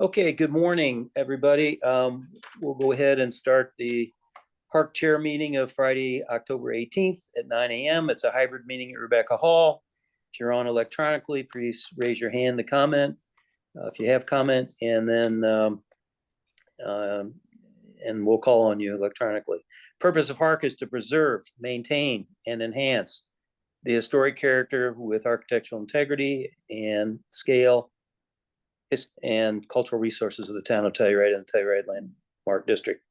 Okay, good morning, everybody. We'll go ahead and start the HARC chair meeting of Friday, October 18th at 9 a.m. It's a hybrid meeting at Rebecca Hall. If you're on electronically, please raise your hand to comment if you have comment, and then and we'll call on you electronically. Purpose of HARC is to preserve, maintain, and enhance the historic character with architectural integrity and scale and cultural resources of the town of Telluride and the Telluride Landmark District.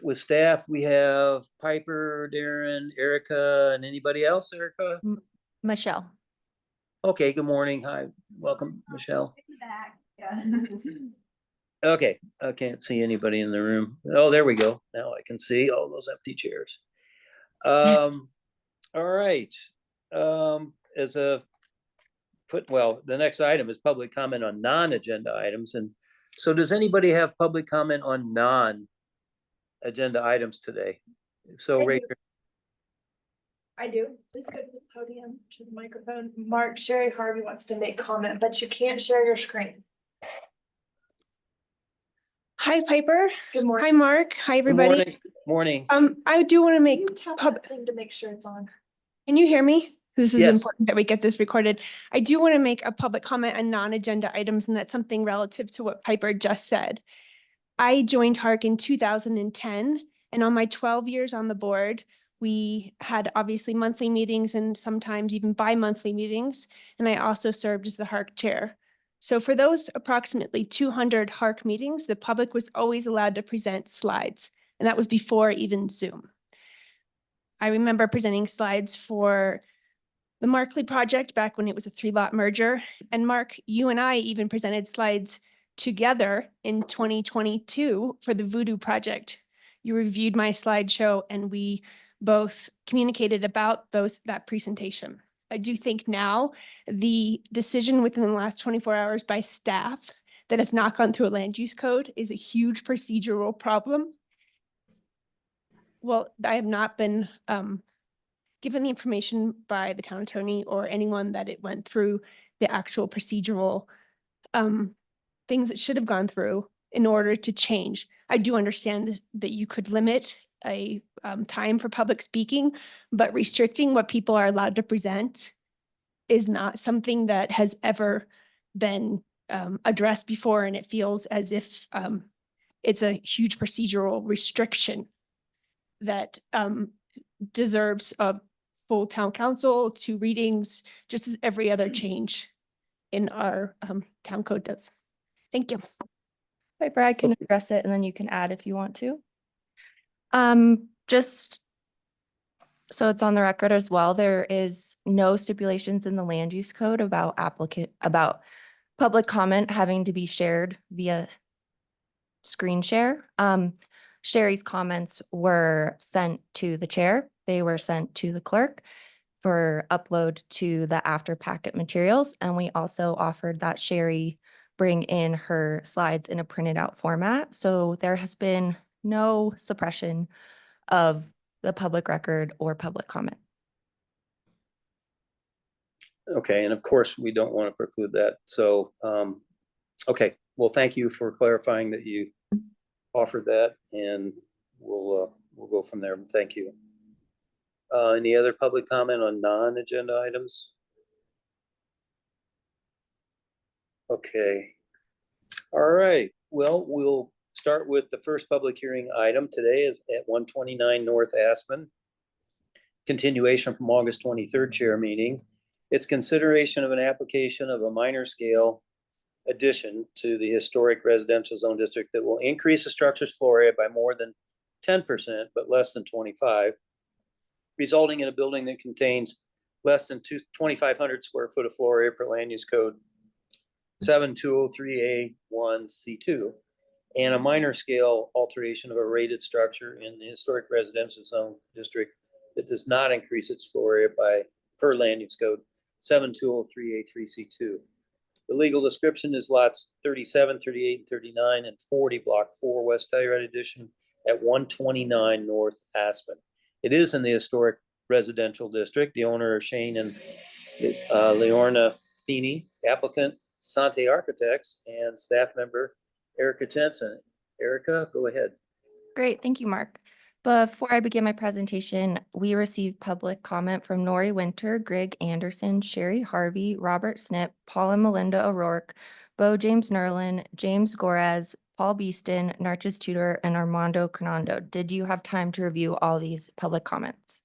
With staff, we have Piper, Darren, Erica, and anybody else, Erica? Michelle. Okay, good morning. Hi, welcome, Michelle. Back. Yeah. Okay, I can't see anybody in the room. Oh, there we go. Now I can see all those empty chairs. All right. The next item is public comment on non-agenda items. And so does anybody have public comment on non-agenda items today? So I do. Please go to the podium, to the microphone. Mark, Sherry Harvey wants to make comment, but you can't share your screen. Hi, Piper. Good morning. Hi, Mark. Hi, everybody. Morning. I do want to make Thing to make sure it's on. Can you hear me? This is Yes. important that we get this recorded. I do want to make a public comment on non-agenda items, and that's something relative to what Piper just said. I joined HARC in 2010, and on my 12 years on the board, we had obviously monthly meetings and sometimes even bi-monthly meetings, and I also served as the HARC chair. So for those approximately 200 HARC meetings, the public was always allowed to present slides, and that was before even Zoom. I remember presenting slides for the Markley project back when it was a 3-lot merger. And Mark, you and I even presented slides together in 2022 for the Voodoo project. You reviewed my slideshow and we both communicated about that presentation. I do think now the decision within the last 24 hours by staff that has not gone through a land use code is a huge procedural problem. Well, I have not been given the information by the town attorney or anyone that it went through the actual procedural things it should have gone through in order to change. I do understand that you could limit a time for public speaking, but restricting what people are allowed to present is not something that has ever been addressed before, and it feels as if it's a huge procedural restriction that deserves a full town council, 2 readings, just as every other change in our town code does. Thank you. Piper, I can address it and then you can add if you want to. Just so it's on the record as well, there is no stipulations in the land use code about public comment having to be shared via screen share. Sherry's comments were sent to the chair. They were sent to the clerk for upload to the after packet materials. And we also offered that Sherry bring in her slides in a printed out format. So there has been no suppression of the public record or public comment. Okay, and of course, we don't want to preclude that. So, okay, well, thank you for clarifying that you offered that, and we'll go from there. Thank you. Any other public comment on non-agenda items? Okay. All right. Well, we'll start with the first public hearing item today is at 129 North Aspen. Continuation from August 23rd chair meeting. It's consideration of an application of a minor scale addition to the historic residential zone district that will increase the structure's floor area by more than 10%, but less than 25, resulting in a building that contains less than 2,500 square foot of floor area per land use code 7203A1C2, and a minor scale alteration of a rated structure in the historic residential zone district that does not increase its floor area by per land use code 7203A3C2. The legal description is lots 37, 38, and 39 and 40, block 4, West Telluride Edition at 129 North Aspen. It is in the historic residential district. The owner, Shane and Leorna Feeney, applicant, Sante Architects and staff member Erica Jensen. Erica, go ahead. Great, thank you, Mark. Before I begin my presentation, we received public comment from Nori Winter, Greg Anderson, Sherry Harvey, Robert Snip, Paul and Melinda O'Rourke, Bo James Nerlin, James Gorez, Paul Beeston, Narches Tudor, and Armando Cernando. Did you have time to review all these public comments?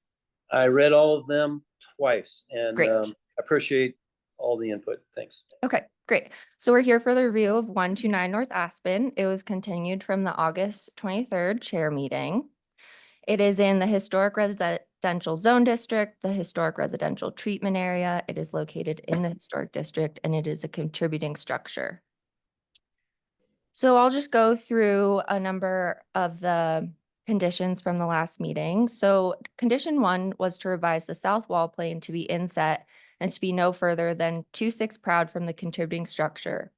I read all of them twice and Great. appreciate all the input. Thanks. Okay, great. So we're here for the review of 129 North Aspen. It was continued from the August 23rd chair meeting. It is in the Historic Residential Zone District, the Historic Residential Treatment Area. It is located in the Historic District, and it is a contributing structure. So I'll just go through a number of the conditions from the last meeting. So condition 1 was to revise the south wall plane to be inset and to be no further than 2.6 proud from the contributing structure.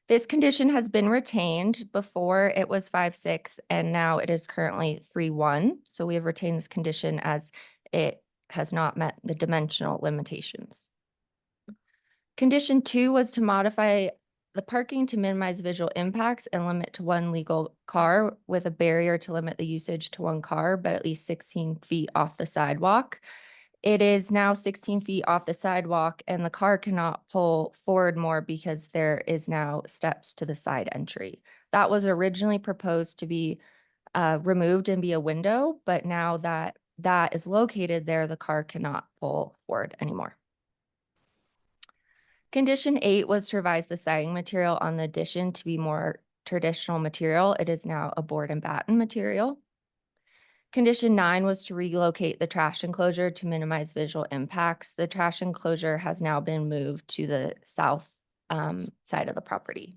This condition has been retained. Before it was 5.6 and now it is currently 3.1. So we have retained this condition as it has not met the dimensional limitations. Condition 2 was to modify the parking to minimize visual impacts and limit to 1 legal car with a barrier to limit the usage to 1 car, but at least 16 feet off the sidewalk. It is now 16 feet off the sidewalk and the car cannot pull forward more because there is now steps to the side entry. That was originally proposed to be removed and be a window, but now that that is located there, the car cannot pull forward anymore. Condition 8 was to revise the siding material on the addition to be more traditional material. It is now a board and batten material. Condition 9 was to relocate the trash enclosure to minimize visual impacts. The trash enclosure has now been moved to the south side of the property.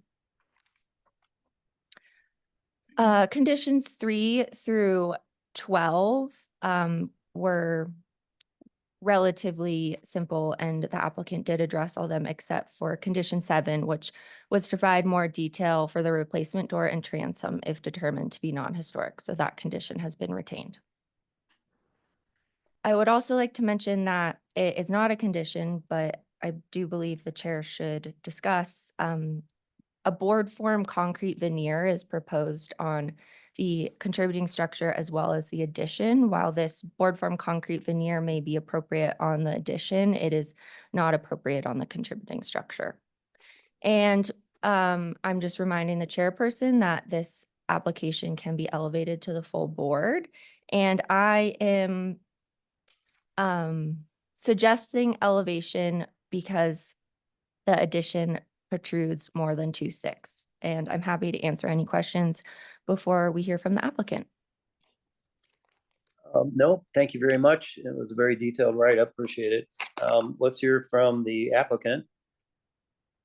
Conditions 3 through 12 were relatively simple, and the applicant did address all of them except for condition 7, which was to provide more detail for the replacement door and transom if determined to be non-historic. So that condition has been retained. I would also like to mention that it is not a condition, but I do believe the chair should discuss a board form concrete veneer is proposed on the contributing structure as well as the addition. While this board form concrete veneer may be appropriate on the addition, it is not appropriate on the contributing structure. And I'm just reminding the chairperson that this application can be elevated to the full board. And I am suggesting elevation because the addition protrudes more than 2.6. And I'm happy to answer any questions before we hear from the applicant. No, thank you very much. It was a very detailed write-up. Appreciate it. Let's hear from the applicant.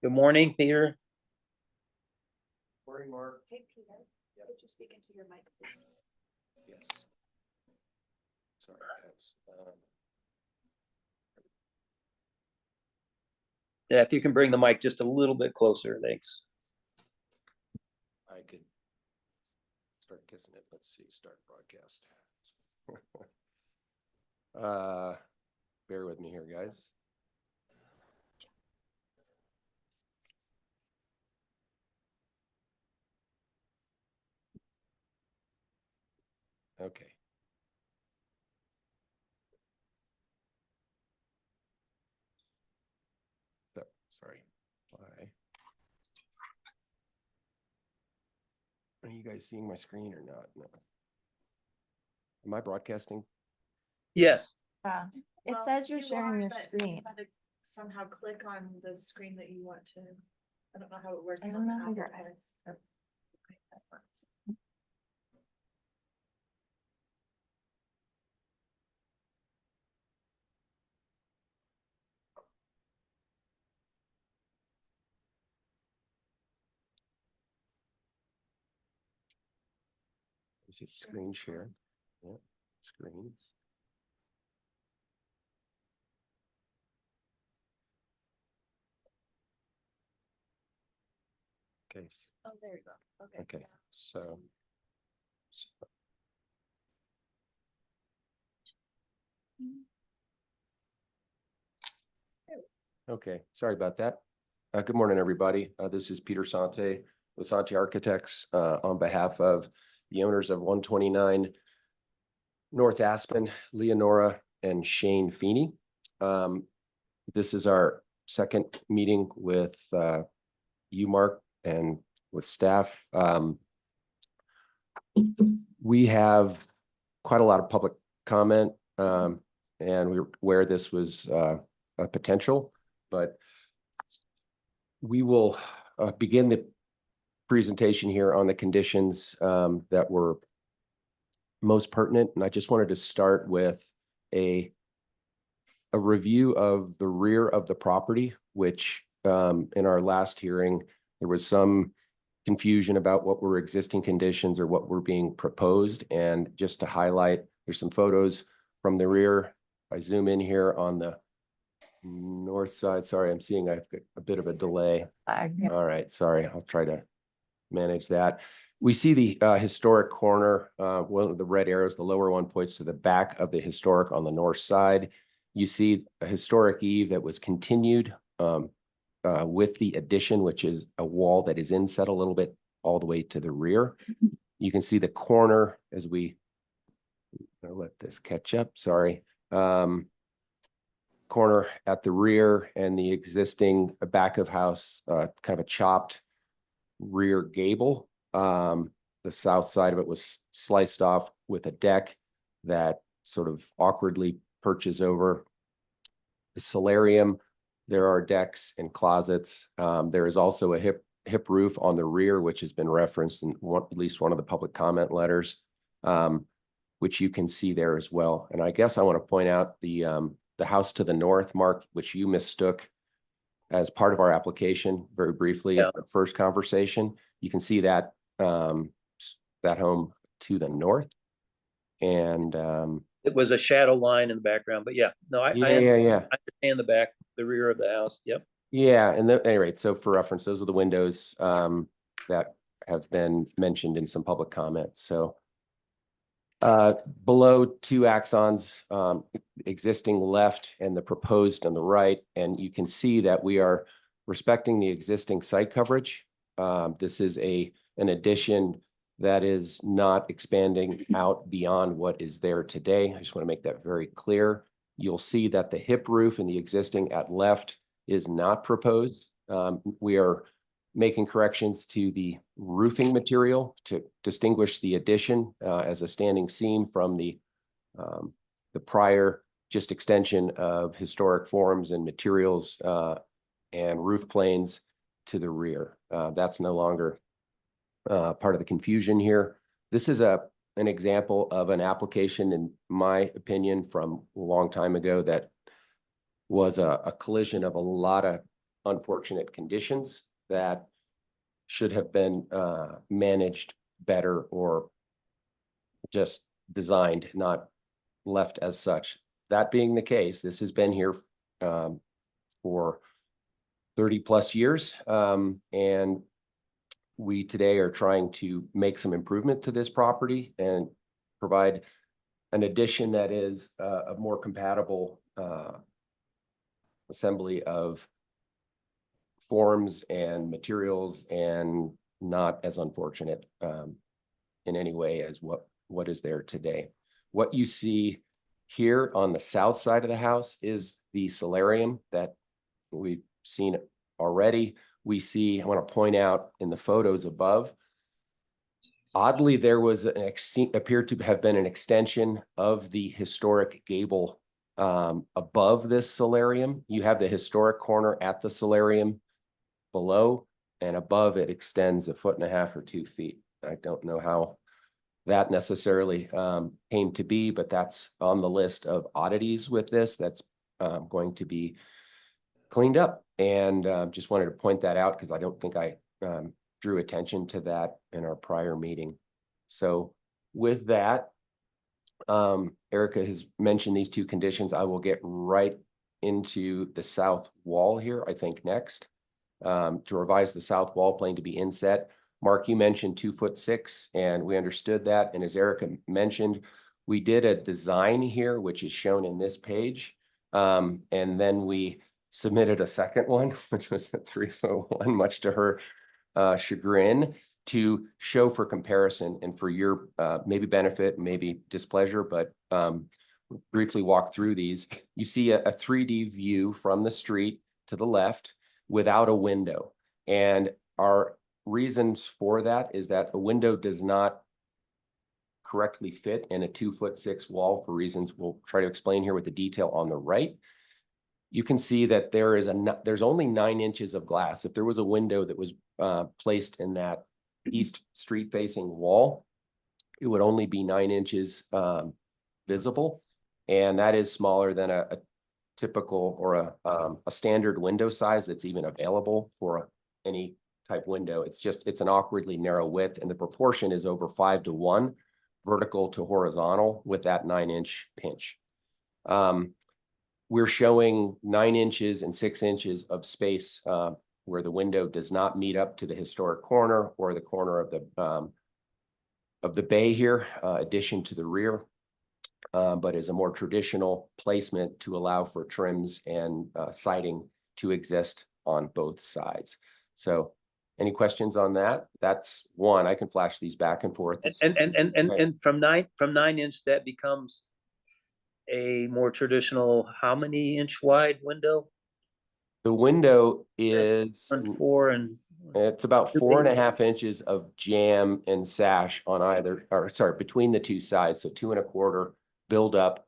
Good morning, Peter. Morning, Mark. Hey, Peter, could you speak into your mic, please? Yes. Sorry, guys. Yeah, if you can bring the mic just a little bit closer, thanks. I could start kissing it. Let's see, start broadcast. Bear with me here, guys. Okay. So, sorry. Why? Are you guys seeing my screen or not? No. Am I broadcasting? Yes. It Well, says you're you sharing are, your but screen. you gotta somehow click on the screen that you want to. I don't know how it works. I on don't the know how your Apple eyes ones. Okay, that works. Is it screen share? Yeah, screens. Okay, Oh, there you go. Okay. okay, so. Okay, sorry about that. Good morning, everybody. This is Peter Sante with Sante Architects on behalf of the owners of 129 North Aspen, Leonora and Shane Feeney. This is our second meeting with you, Mark, and with staff. We have quite a lot of public comment, and we're aware this was a potential, but we will begin the presentation here on the conditions that were most pertinent. And I just wanted to start with a review of the rear of the property, which in our last hearing, there was some confusion about what were existing conditions or what were being proposed. And just to highlight, there's some photos from the rear. I zoom in here on the north side. Sorry, I'm seeing a bit of a delay. All right, sorry, I'll try to manage that. We see the historic corner, one of the red arrows, the lower one points to the back of the historic on the north side. You see a historic eave that was continued with the addition, which is a wall that is inset a little bit all the way to the rear. You can see the corner as I'll let this catch up, sorry. Corner at the rear and the existing back of house, kind of a chopped rear gable. The south side of it was sliced off with a deck that sort of awkwardly perches over the solarium. There are decks and closets. There is also a hip roof on the rear, which has been referenced in at least one of the public comment letters, which you can see there as well. And I guess I want to point out the house to the north, Mark, which you mistook as part of our application very briefly in the first conversation. You can see that that home to the north. And it was a shadow line in the background, but yeah, no, I understand the rear of the house. Yep. Yeah, and at any rate, so for reference, those are the windows that have been mentioned in some public comments. So below 2 axons, existing left and the proposed on the right, and you can see that we are respecting the existing site coverage. This is an addition that is not expanding out beyond what is there today. I just want to make that very clear. You'll see that the hip roof in the existing at left is not proposed. We are making corrections to the roofing material to distinguish the addition as a standing seam from the prior just extension of historic forms and materials and roof planes to the rear. That's no longer part of the confusion here. This is an example of an application, in my opinion, from a long time ago that was a collision of a lot of unfortunate conditions that should have been managed better or just designed, not left as such. That being the case, this has been here for 30 plus years. And we today are trying to make some improvement to this property and provide an addition that is a more compatible assembly of forms and materials and not as unfortunate in any way as what is there today. What you see here on the south side of the house is the solarium that we've seen already. We see, I want to point out in the photos above, oddly, there was appeared to have been an extension of the historic gable above this solarium. You have the historic corner at the solarium below, and above it extends 1.5 feet or 2 feet. I don't know how that necessarily came to be, but that's on the list of oddities with this that's going to be cleaned up. And just wanted to point that out because I don't think I drew attention to that in our prior meeting. So with that, Erica has mentioned these 2 conditions. I will get right into the south wall here, I think next, to revise the south wall plane to be inset. Mark, you mentioned 2'6", and we understood that. And as Erica mentioned, we did a design here, which is shown in this page. And then we submitted a second one, which was a 3-foot one, much to her chagrin, to show for comparison and for your maybe benefit, maybe displeasure, but briefly walk through these. You see a 3D view from the street to the left without a window. And our reasons for that is that a window does not correctly fit in a 2'6" wall for reasons we'll try to explain here with the detail on the right. You can see that there's only 9 inches of glass. If there was a window that was placed in that east street facing wall, it would only be 9 inches visible. And that is smaller than a typical or a standard window size that's even available for any type window. It's an awkwardly narrow width, and the proportion is over 5:1 vertical to horizontal with that 9-inch pinch. We're showing 9 inches and 6 inches of space where the window does not meet up to the historic corner or the corner of the bay here, addition to the rear, but is a more traditional placement to allow for trims and siding to exist on both sides. So any questions on that? That's one. I can flash these back and forth. And from 9 inch, that becomes a more traditional, how many inch wide window? The window is, it's about 4.5 inches of jamb and sash on either, or sorry, between the two sides. So 2.25 build up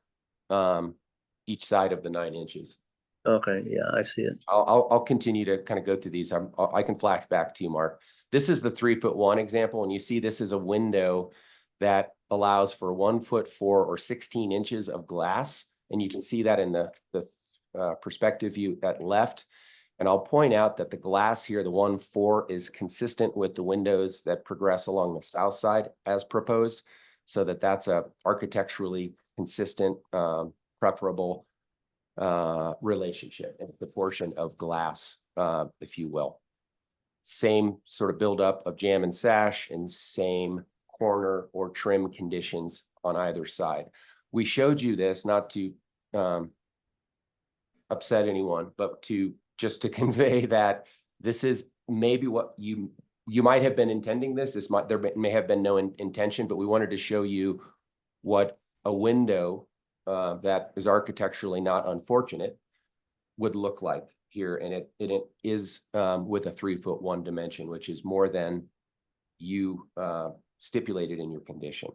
each side of the 9 inches. Okay, yeah, I see it. I'll continue to kind of go through these. I can flash back to you, Mark. This is the 3'1" example, and you see this is a window that allows for 1'4" or 16 inches of glass, and you can see that in the perspective view at left. And I'll point out that the glass here, the 1'4", is consistent with the windows that progress along the south side as proposed, so that's a architecturally consistent, preferable relationship and proportion of glass, if you will. Same sort of buildup of jamb and sash, and same corner or trim conditions on either side. We showed you this not to upset anyone, but just to convey that this is maybe what you might have been intending this. There may have been no intention, but we wanted to show you what a window that is architecturally not unfortunate would look like here. And it is with a 3'1" dimension, which is more than you stipulated in your condition.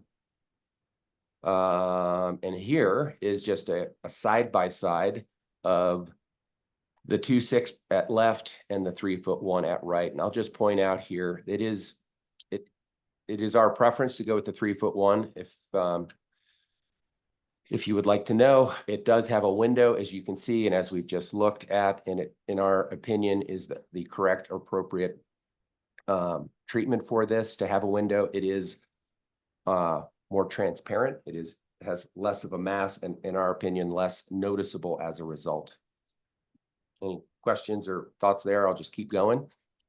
And here is just a side-by-side of the 2'6" at left and the 3'1" at right. And I'll just point out here, it is our preference to go with the 3'1". If you would like to know, it does have a window, as you can see, and as we've just looked at, and it, in our opinion, is the correct, appropriate treatment for this to have a window. It is more transparent. It has less of a mass, and in our opinion, less noticeable as a result. Any questions or thoughts there? I'll just keep going.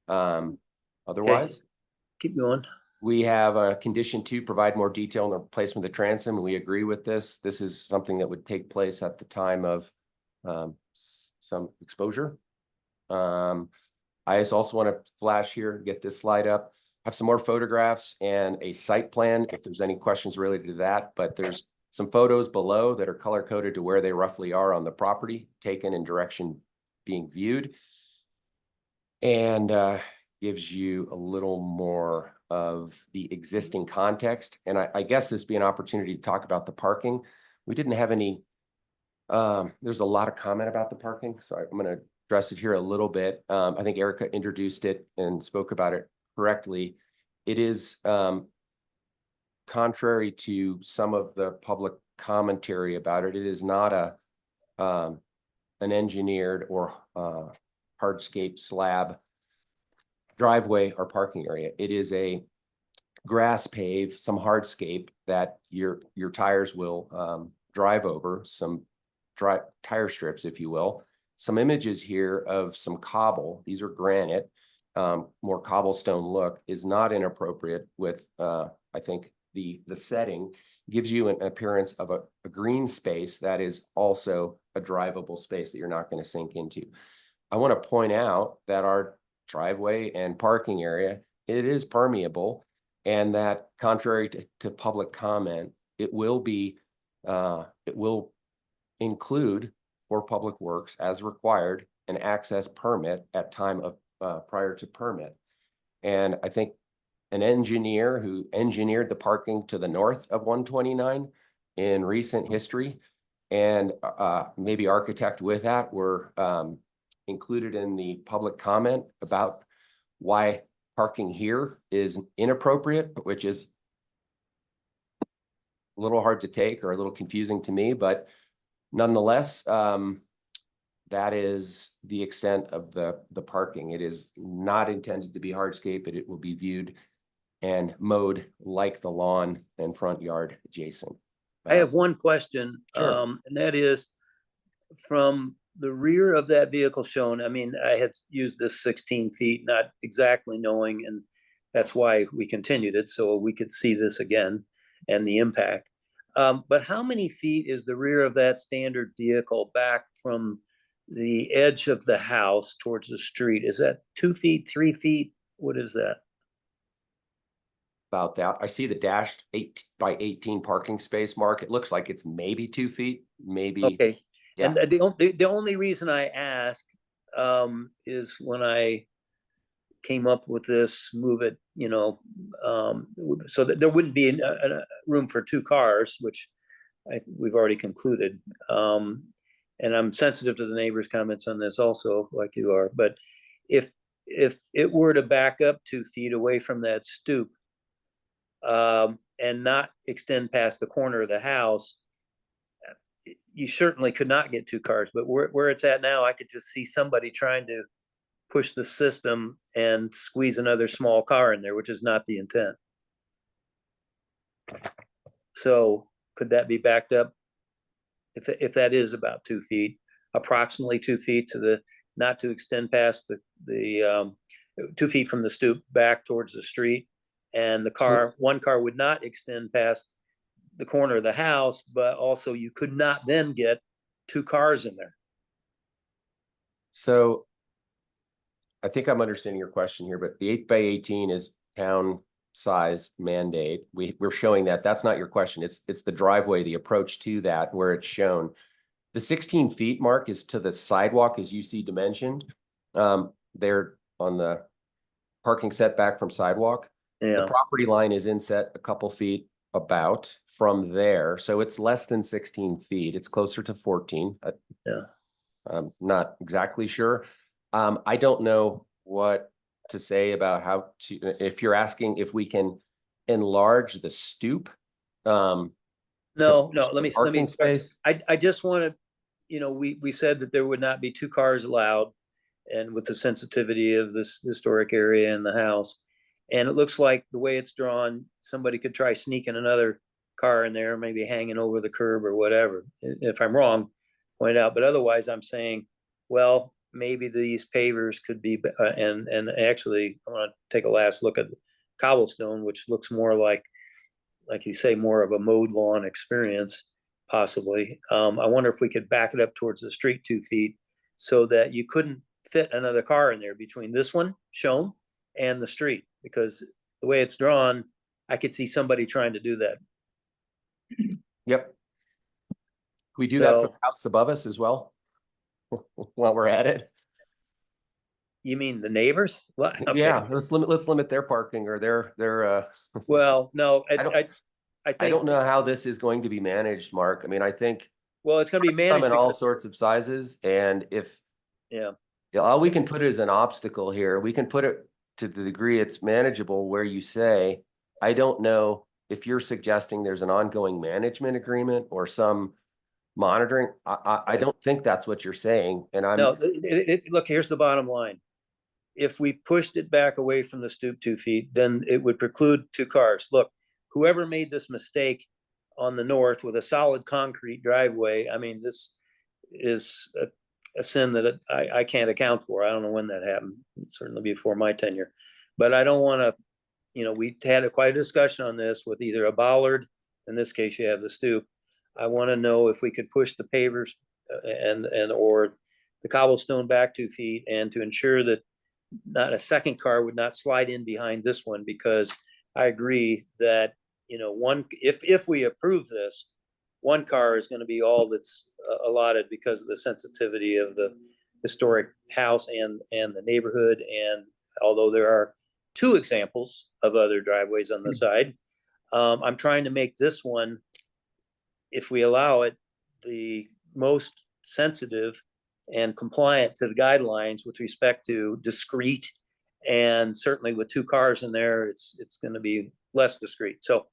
Otherwise, keep going. We have a condition 2, provide more detail on the placement of the transom, and we agree with this. This is something that would take place at the time of some exposure. I also want to flash here, get this slide up. I have some more photographs and a site plan if there's any questions related to that, but there's some photos below that are color coded to where they roughly are on the property, taken in direction being viewed, and gives you a little more of the existing context. And I guess this be an opportunity to talk about the parking. We didn't have any, there's a lot of comment about the parking, so I'm going to address it here a little bit. I think Erica introduced it and spoke about it correctly. It is contrary to some of the public commentary about it. It is not an engineered or hardscape slab driveway or parking area. It is a grass pave, some hardscape that your tires will drive over, some tire strips, if you will. Some images here of some cobble. These are granite, more cobblestone look is not inappropriate with, I think, the setting. gives you an appearance of a green space that is also a drivable space that you're not going to sink into. I want to point out that our driveway and parking area, it is permeable, and that contrary to public comment, it will include for public works as required an access permit at time of prior to permit. And I think an engineer who engineered the parking to the north of 129 in recent history, and maybe architect with that were included in the public comment about why parking here is inappropriate, which is a little hard to take or a little confusing to me, but nonetheless, that is the extent of the parking. It is not intended to be hardscape, but it will be viewed and mowed like the lawn and front yard adjacent. I have one question, Sure. and that is from the rear of that vehicle shown. I mean, I had used this 16 feet, not exactly knowing, and that's why we continued it, so we could see this again and the impact. But how many feet is the rear of that standard vehicle back from the edge of the house towards the street? Is that 2 feet, 3 feet? What is that? About that. I see the dashed 8 by 18 parking space mark. It looks like it's maybe 2 feet, maybe. Okay. Yeah. And the only reason I ask is when I came up with this, move it, so that there wouldn't be a room for 2 cars, which we've already concluded. And I'm sensitive to the neighbors' comments on this also, like you are. But if it were to back up 2 feet away from that stoop and not extend past the corner of the house, you certainly could not get 2 cars. But where it's at now, I could just see somebody trying to push the system and squeeze another small car in there, which is not the intent. So could that be backed up? If that is about 2 feet, approximately 2 feet to the, not to extend past the 2 feet from the stoop back towards the street, and the car, one car would not extend past the corner of the house, but also you could not then get 2 cars in there. So I think I'm understanding your question here, but the 8 by 18 is town size mandate. We're showing that. That's not your question. It's the driveway, the approach to that where it's shown. The 16 feet mark is to the sidewalk, as you see dimensioned. They're on the parking setback from sidewalk. Yeah. The property line is inset a couple feet about from there. So it's less than 16 feet. It's closer to 14. Yeah. I'm not exactly sure. I don't know what to say about how to, if you're asking if we can enlarge the stoop. No, let me parking space. I just want to, we said that there would not be 2 cars allowed, and with the sensitivity of this historic area in the house. And it looks like the way it's drawn, somebody could try sneaking another car in there, maybe hanging over the curb or whatever. If I'm wrong, point it out. But otherwise, I'm saying, well, maybe these pavers could be, and actually, I want to take a last look at cobblestone, which looks more like you say, more of a mowed lawn experience, possibly. I wonder if we could back it up towards the street 2 feet so that you couldn't fit another car in there between this one shown and the street, because the way it's drawn, I could see somebody trying to do that. Yep. We do that for So- the house above us as well, while we're at it. You mean the neighbors? Well, okay. Yeah, let's limit their parking or their Well, no, I don't- I I think, don't know how this is going to be managed, Mark. I mean, I think well, it's gonna be come managed in all because, sorts of sizes, and if yeah, all we can put is an obstacle here, we can put it to the degree it's manageable where you say, I don't know if you're suggesting there's an ongoing management agreement or some monitoring. I don't think that's what you're saying, and I'm. no, look, here's the bottom line. If we pushed it back away from the stoop 2 feet, then it would preclude 2 cars. Look, whoever made this mistake on the north with a solid concrete driveway, I mean, this is a sin that I can't account for. I don't know when that happened, certainly before my tenure. But I don't want to, we had quite a discussion on this with either a bollard in this case, you have the stoop. I want to know if we could push the pavers or the cobblestone back 2 feet, and to ensure that not a second car would not slide in behind this one, because I agree that, if we approve this, one car is going to be all that's allotted because of the sensitivity of the historic house and the neighborhood. And although there are 2 examples of other driveways on the side, I'm trying to make this one, if we allow it, the most sensitive and compliant to the guidelines with respect to discreet. And certainly with 2 cars in there, it's going to be less discreet. So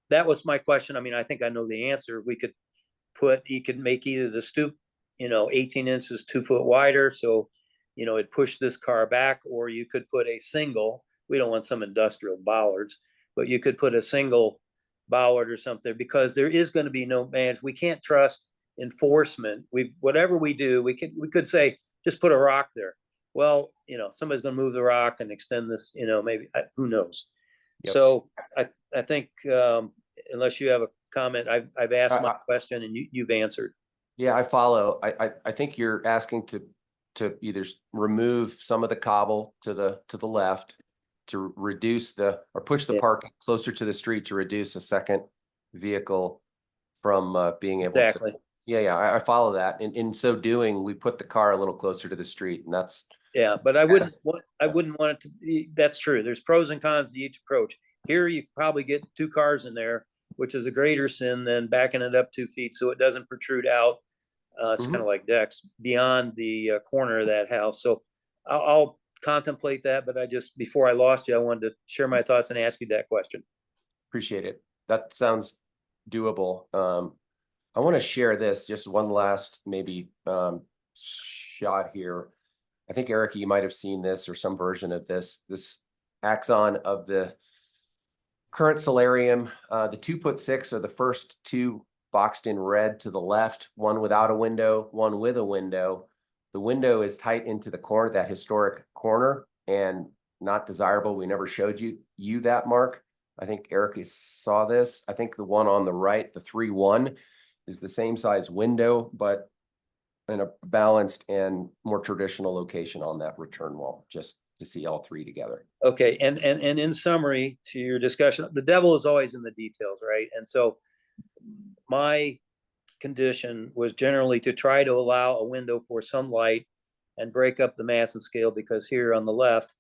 that was my question. I mean, I think I know the answer. You could make either the stoop, 18 inches, 2 foot wider. So, it pushed this car back, or you could put a single, we don't want some industrial bollards, but you could put a single bollard or something, because there is going to be no management. We can't trust enforcement. Whatever we do, we could say, just put a rock there. Well, somebody's going to move the rock and extend this, maybe, who knows? Yep. So I think, unless you have a comment, I've asked my question and you've answered. Yeah, I follow. I think you're asking to either remove some of the cobble to the left, to reduce or push the parking closer to the street, to reduce a second vehicle from being able to. Exactly. Yeah, I follow that. And in so doing, we put the car a little closer to the street, and that's. Yeah, but I wouldn't want it to be, that's true. There's pros and cons to each approach. Here, you probably get 2 cars in there, which is a greater sin than backing it up 2 feet so it doesn't protrude out. It's kind of like decks beyond the corner of that house. So I'll contemplate that, but before I lost you, I wanted to share my thoughts and ask you that question. Appreciate it. That sounds doable. I want to share this, just one last maybe shot here. I think, Erica, you might have seen this or some version of this axon of the current solarium. The 2'6" are the first 2 boxed in red to the left, one without a window, one with a window. The window is tight into the corner, that historic corner, and not desirable. We never showed you that, Mark. I think Erica saw this. I think the one on the right, the 3-1, is the same size window, but in a balanced and more traditional location on that return wall, just to see all 3 together. Okay, and in summary to your discussion, the devil is always in the details, right? And so my condition was generally to try to allow a window for some light and break up the mass and scale, because here on the left,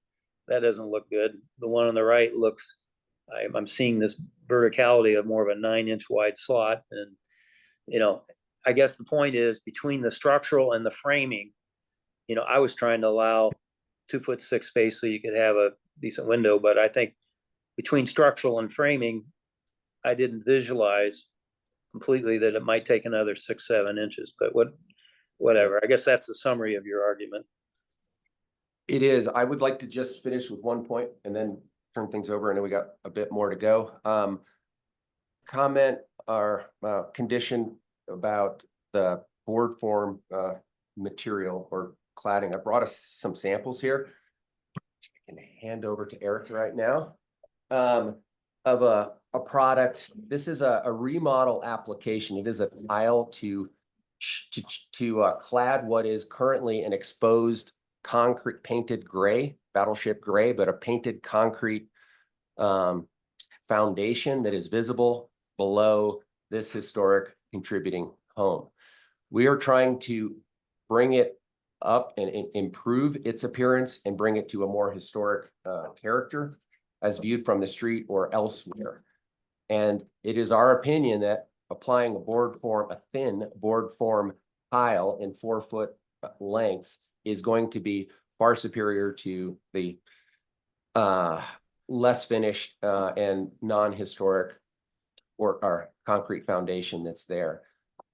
that doesn't look good. The one on the right looks, I'm seeing this verticality of more of a 9-inch wide slot. And, I guess the point is, between the structural and the framing, I was trying to allow 2'6" space so you could have a decent window. But I think between structural and framing, I didn't visualize completely that it might take another 6-7 inches, but whatever. I guess that's the summary of your argument. It is. I would like to just finish with one point and then turn things over. I know we got a bit more to go. Comment or condition about the board form material or cladding. I brought us some samples here. I can hand over to Eric right now. Of a product. This is a remodel application. It is a tile to clad what is currently an exposed concrete painted gray, battleship gray, but a painted concrete foundation that is visible below this historic contributing home. We are trying to bring it up and improve its appearance and bring it to a more historic character as viewed from the street or elsewhere. And it is our opinion that applying a thin board form tile in 4-foot lengths is going to be far superior to the less finished and non-historic or concrete foundation that's there.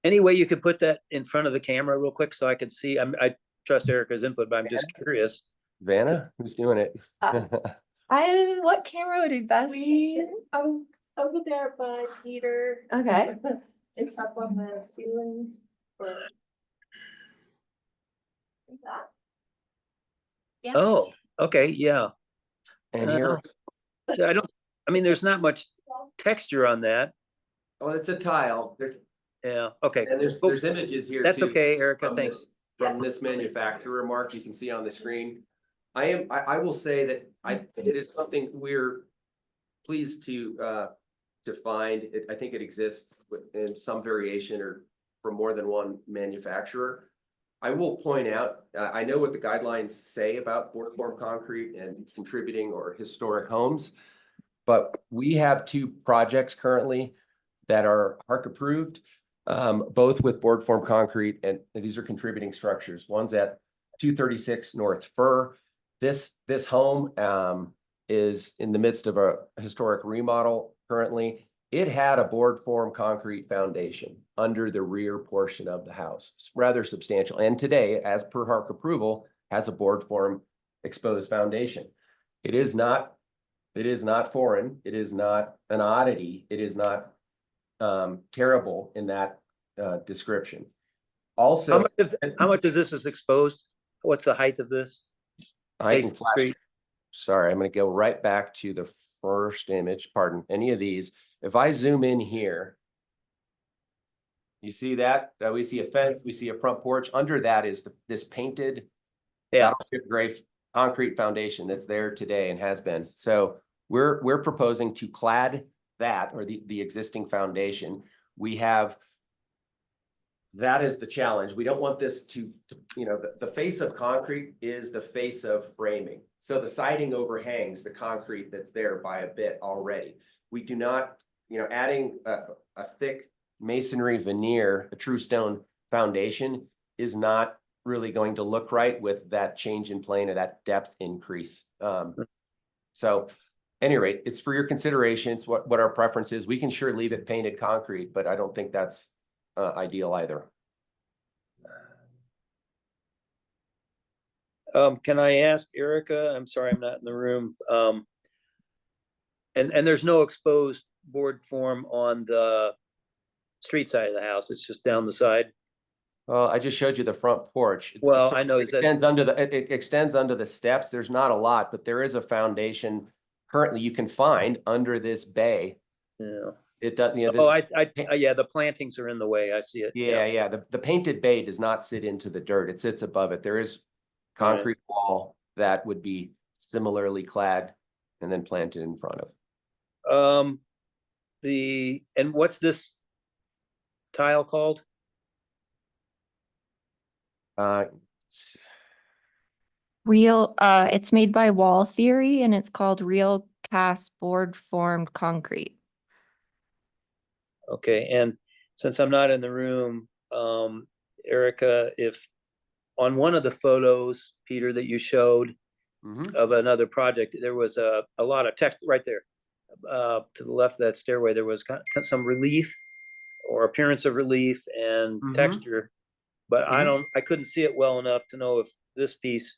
Any way you could put that in front of the camera real quick so I could see? I trust Erica's input, but I'm just curious. Vanna, who's doing it? What camera would be best? Over there by Peter. Okay. It's up on the ceiling. Like that. Yeah. Oh, okay, yeah. And here, There's not much texture on that. Oh, it's a tile. Yeah, okay. And there's images here That's too. okay, Erica, From thanks. this, from this manufacturer, Mark, you can see on the screen. I will say that it is something we're pleased to find. I think it exists in some variation or from more than one manufacturer. I will point out, I know what the guidelines say about board form concrete and its contributing or historic homes. But we have two projects currently that are HARC approved, both with board form concrete, and these are contributing structures. One's at 236 North Fur. This home is in the midst of a historic remodel currently. It had a board form concrete foundation under the rear portion of the house. It's rather substantial. And today, as per HARC approval, has a board form exposed foundation. It is not foreign. It is not an oddity. It is not terrible in that description. Also, How much of this is exposed? What's the height of this? I can Face the flash. street. Sorry, I'm going to go right back to the first image. Pardon, any of these. If I zoom in here, you see that? We see a fence, we see a front porch. Under that is this painted battleship gray concrete foundation that's there today and has been. So we're proposing to clad that, or the existing foundation. We have, that is the challenge. We don't want this to the face of concrete is the face of framing. So the siding overhangs the concrete that's there by a bit already. We do not, adding a thick masonry veneer, a true stone foundation is not really going to look right with that change in plane or that depth increase. So at any rate, it's for your consideration. It's what our preference is. We can sure leave it painted concrete, but I don't think that's ideal either. Can I ask Erica? I'm sorry, I'm not in the room. And there's no exposed board form on the street side of the house. It's just down the side. Well, I just showed you the front porch. Well, I know, is that- it extends under the steps. There's not a lot, but there is a foundation currently you can find under this bay. Yeah. It does, Oh, yeah, the plantings are in the way. I see it. Yeah. The painted bay does not sit into the dirt. It sits above it. There is concrete wall that would be similarly clad and then planted in front of. And what's this tile called? It's made by Wall Theory and it's called Real Cast Board Formed Concrete. Okay, and since I'm not in the room, Erica, if on one of the photos, Peter, that you showed of another project, there was a lot of text right there. To the left of that stairway, there was some relief or appearance of relief and texture, but I couldn't see it well enough to know if this piece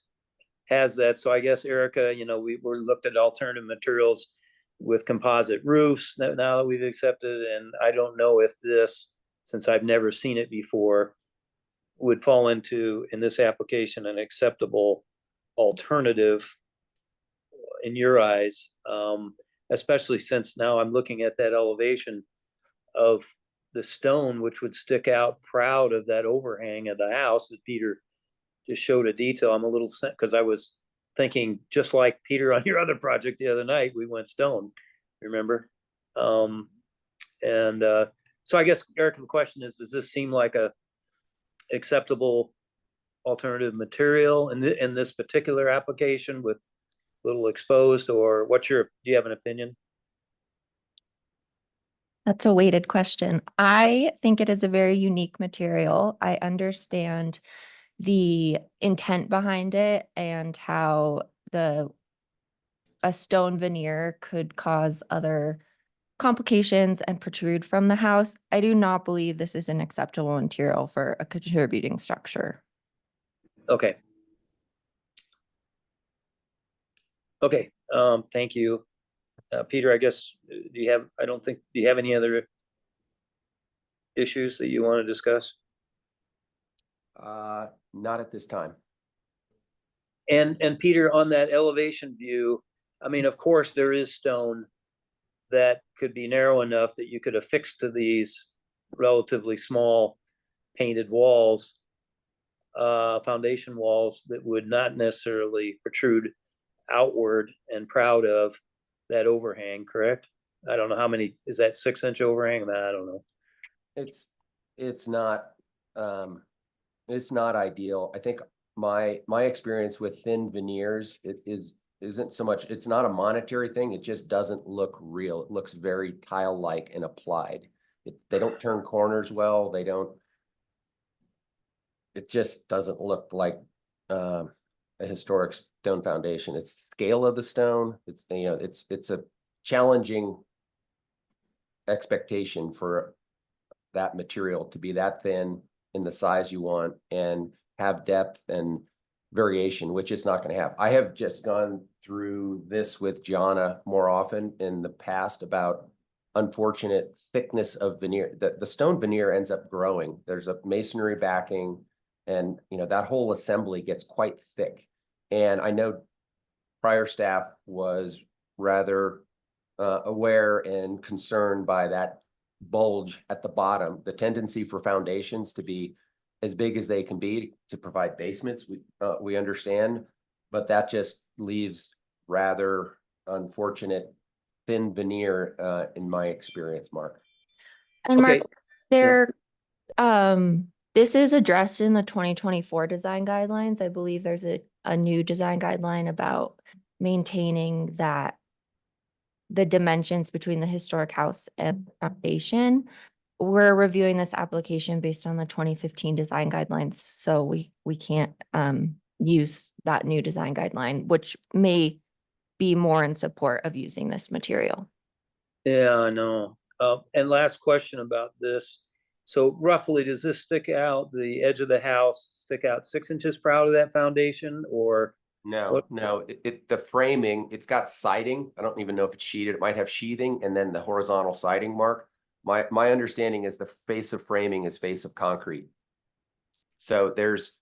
has that. So I guess, Erica, we looked at alternative materials with composite roofs now that we've accepted, and I don't know if this, since I've never seen it before, would fall into, in this application, an acceptable alternative in your eyes, especially since now I'm looking at that elevation of the stone, which would stick out proud of that overhang of the house that Peter just showed a detail. I'm a little sent because I was thinking, just like Peter on your other project the other night, we went stone, remember? So I guess, Eric, the question is, does this seem like a acceptable alternative material in this particular application with little exposed, or do you have an opinion? That's a weighted question. I think it is a very unique material. I understand the intent behind it and how a stone veneer could cause other complications and protrude from the house. I do not believe this is an acceptable material for a contributing structure. Okay. Thank you. Peter, I guess, do you have any other issues that you want to discuss? Not at this time. And Peter, on that elevation view, I mean, of course, there is stone that could be narrow enough that you could affix to these relatively small painted walls, foundation walls that would not necessarily protrude outward and proud of that overhang, correct? I don't know how many, is that 6-inch overhang? I don't know. It's not, it's not ideal. I think my experience with thin veneers, isn't so much, it's not a monetary thing. It just doesn't look real. It looks very tile-like and applied. They don't turn corners well. They don't, it just doesn't look like a historic stone foundation. It's the scale of the stone. It's, you know, it's a challenging expectation for that material to be that thin in the size you want and have depth and variation, which it's not going to have. I have just gone through this with Jana more often in the past about unfortunate thickness of veneer. The stone veneer ends up growing. There's a masonry backing, and you know that whole assembly gets quite thick. And I know prior staff was rather aware and concerned by that bulge at the bottom, the tendency for foundations to be as big as they can be to provide basements. We understand, but that just leaves rather unfortunate thin veneer in my experience, Mark. And Mark, Okay. there, this is addressed in the 2024 design guidelines. I believe there's a new design guideline about maintaining that the dimensions between the historic house and foundation. We're reviewing this application based on the 2015 design guidelines, so we can't use that new design guideline, which may be more in support of using this material. Yeah, I know. And last question about this. So roughly, does this stick out, the edge of the house stick out 6 inches proud of that foundation, or? No, What- no, the framing, it's got siding. I don't even know if it's sheeted. It might have sheathing and then the horizontal siding, Mark. My understanding is the face of framing is face of concrete. So there's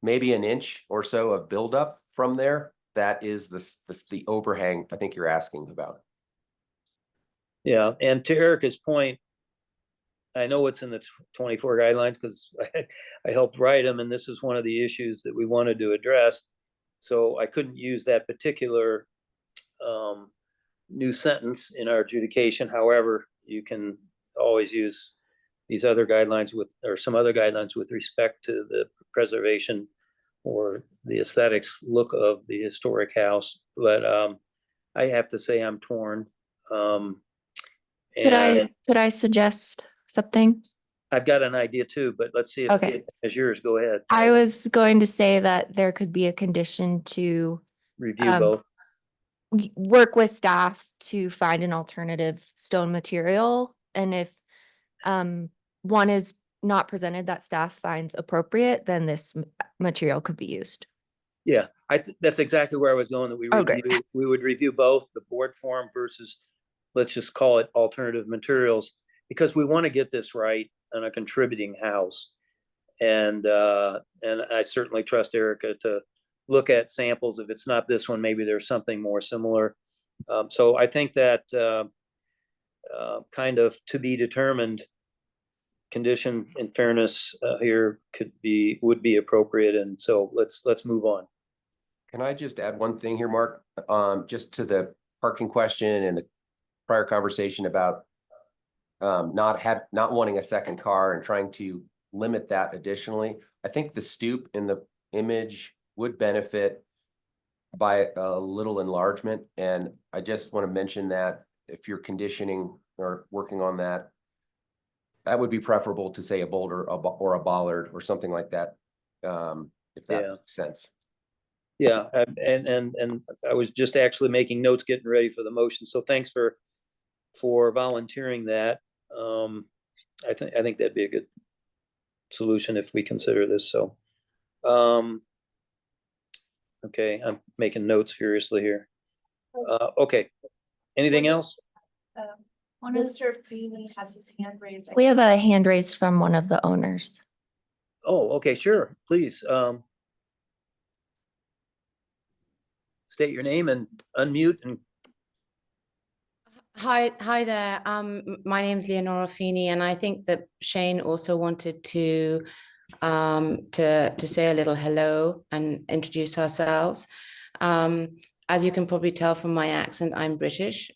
maybe an inch or so of buildup from there. That is the overhang I think you're asking about. Yeah, and to Erica's point, I know it's in the 24 guidelines because I helped write them, and this is one of the issues that we wanted to address. So I couldn't use that particular new sentence in our adjudication. However, you can always use these other guidelines or some other guidelines with respect to the preservation or the aesthetics look of the historic house. But I have to say I'm torn. Could I suggest something? I've got an idea too, but let's see if Okay. it's yours. Go ahead. I was going to say that there could be a condition to Review um, both. work with staff to find an alternative stone material. And if one is not presented that staff finds appropriate, then this material could be used. Yeah, that's exactly where I was going, that Oh, great. we would review both the board form versus, let's just call it alternative materials, because we want to get this right on a contributing house. And I certainly trust Erica to look at samples. If it's not this one, maybe there's something more similar. So I think that kind of to be determined condition in fairness here would be appropriate. And so let's move on. Can I just add one thing here, Mark? Just to the parking question and the prior conversation about not wanting a second car and trying to limit that additionally. I think the stoop in the image would benefit by a little enlargement. And I just want to mention that if you're conditioning or working on that, that would be preferable to say a boulder or a bollard or something like that. If that makes sense. Yeah, and I was just actually making notes, getting ready for the motion. So thanks for volunteering that. I think that'd be a good solution if we consider this. So, okay, I'm making notes furiously here. Okay, anything else? Mr. Feeney has his hand raised. We have a hand raised from one of the owners. Oh, okay, sure, please. State your name and unmute and. Hi there. My name's Leonora Feeney, and I think that Shane also wanted to say a little hello and introduce ourselves. As you can probably tell from my accent, I'm British.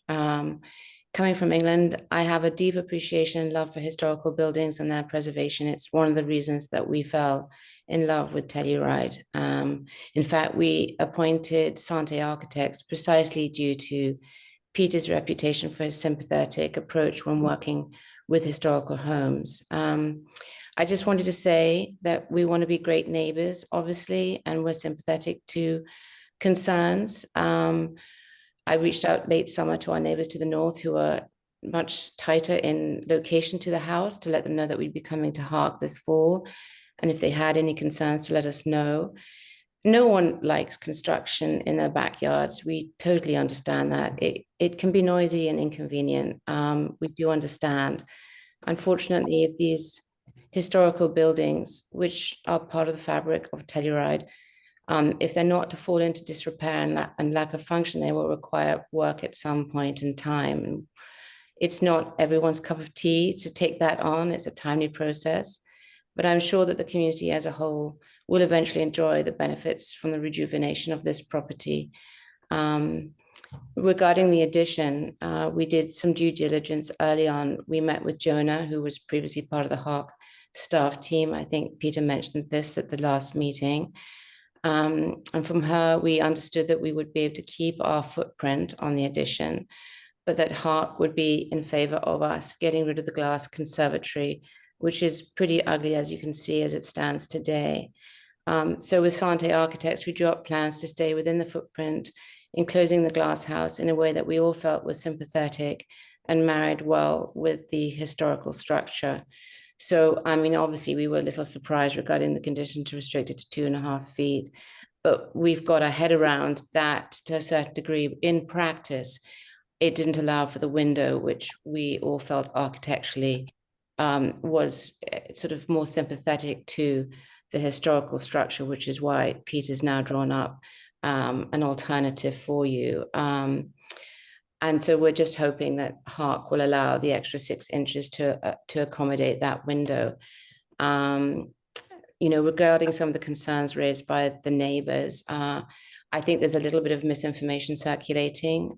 Coming from England, I have a deep appreciation and love for historical buildings and their preservation. It's one of the reasons that we fell in love with Telluride. In fact, we appointed Sante Architects precisely due to Peter's reputation for his sympathetic approach when working with historical homes. I just wanted to say that we want to be great neighbors, obviously, and we're sympathetic to concerns. I reached out late summer to our neighbors to the north who are much tighter in location to the house to let them know that we'd be coming to HARC this fall. And if they had any concerns, to let us know. No one likes construction in their backyards. We totally understand that. It can be noisy and inconvenient. We do understand. Unfortunately, if these historical buildings, which are part of the fabric of Telluride, if they're not to fall into disrepair and lack of function, they will require work at some point in time. And it's not everyone's cup of tea to take that on. It's a timely process, but I'm sure that the community as a whole will eventually enjoy the benefits from the rejuvenation of this property. Regarding the addition, we did some due diligence early on. We met with Jonah, who was previously part of the HARC staff team. I think Peter mentioned this at the last meeting. And from her, we understood that we would be able to keep our footprint on the addition, but that HARC would be in favor of us getting rid of the glass conservatory, which is pretty ugly, as you can see, as it stands today. So with Sante Architects, we drew up plans to stay within the footprint, enclosing the glass house in a way that we all felt was sympathetic and married well with the historical structure. So, I mean, obviously we were a little surprised regarding the condition to restrict it to 2.5 feet, but we've got our head around that to a certain degree. In practice, it didn't allow for the window, which we all felt architecturally was sort of more sympathetic to the historical structure, which is why Peter's now drawn up an alternative for you. And so we're just hoping that HARC will allow the extra 6 inches to accommodate that window. You know, regarding some of the concerns raised by the neighbors, I think there's a little bit of misinformation circulating.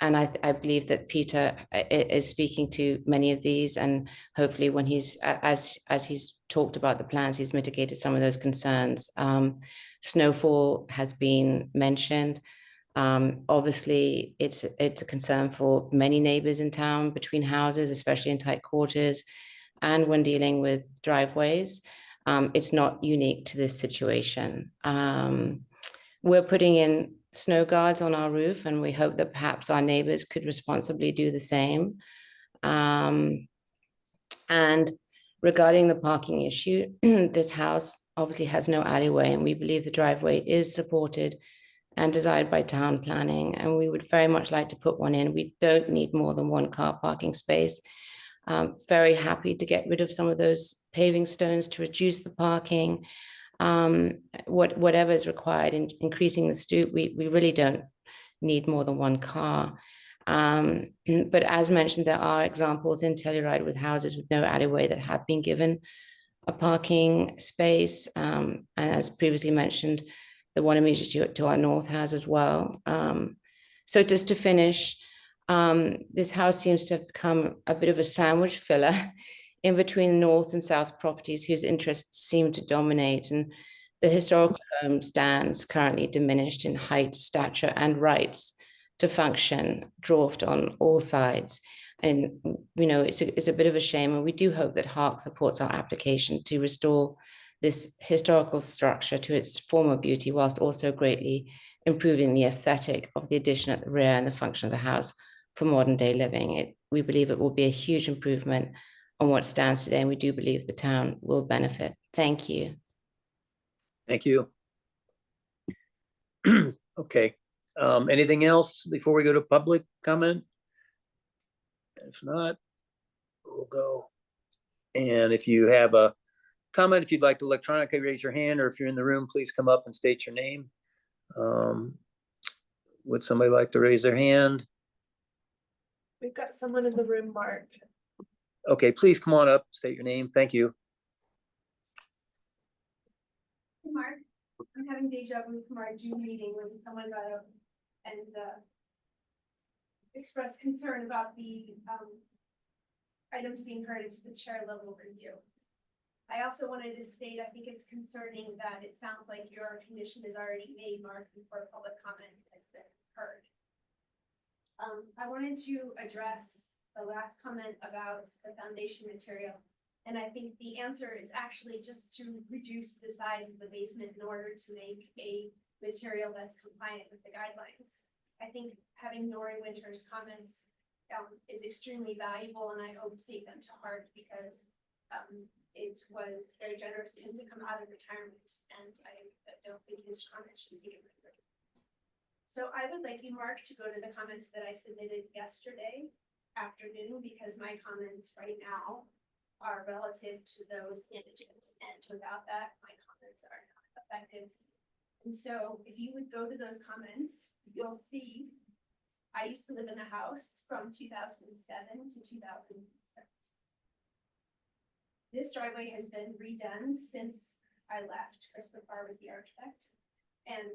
And I believe that Peter is speaking to many of these, and hopefully when he's, as he's talked about the plans, he's mitigated some of those concerns. Snowfall has been mentioned. Obviously, it's a concern for many neighbors in town between houses, especially in tight quarters, and when dealing with driveways. It's not unique to this situation. We're putting in snow guards on our roof, and we hope that perhaps our neighbors could responsibly do the same. And regarding the parking issue, this house obviously has no alleyway, and we believe the driveway is supported and desired by town planning, and we would very much like to put one in. We don't need more than 1 car parking space. Very happy to get rid of some of those paving stones to reduce the parking. Whatever is required in increasing the stoop, we really don't need more than 1 car. But as mentioned, there are examples in Telluride with houses with no alleyway that have been given a parking space. And as previously mentioned, the one immediately to our north has as well. So just to finish, this house seems to have become a bit of a sandwich filler in between north and south properties whose interests seem to dominate. And the historical home stands currently diminished in height, stature, and rights to function, dwarfed on all sides. And, you know, it's a bit of a shame. And we do hope that HARC supports our application to restore this historical structure to its former beauty, whilst also greatly improving the aesthetic of the addition at the rear and the function of the house for modern day living. We believe it will be a huge improvement on what stands today, and we do believe the town will benefit. Thank you. Thank you. Okay, anything else before we go to public comment? If not, we'll go. And if you have a comment, if you'd like to electronically raise your hand, or if you're in the room, please come up and state your name. Would somebody like to raise their hand? We've got someone in the room, Mark. Okay, please come on up, state your name. Thank you. Mark, I'm having deja vu from our June meeting when someone got up and expressed concern about the items being heard into the chair level review. I also wanted to state, I think it's concerning that it sounds like your condition is already made, Mark, before public comment has been heard. I wanted to address the last comment about the foundation material. And I think the answer is actually just to reduce the size of the basement in order to make a material that's compliant with the guidelines. I think having Nori Winter's comments is extremely valuable, and I hope take them to heart because it was very generous of him to come out of retirement, and I don't think his comments should be taken lightly. So I would like you, Mark, to go to the comments that I submitted yesterday afternoon because my comments right now are relative to those images, and without that, my comments are not effective. And so if you would go to those comments, you'll see I used to live in the house from 2007 to 2007. This driveway has been redone since I left. Christopher Farr was the architect, and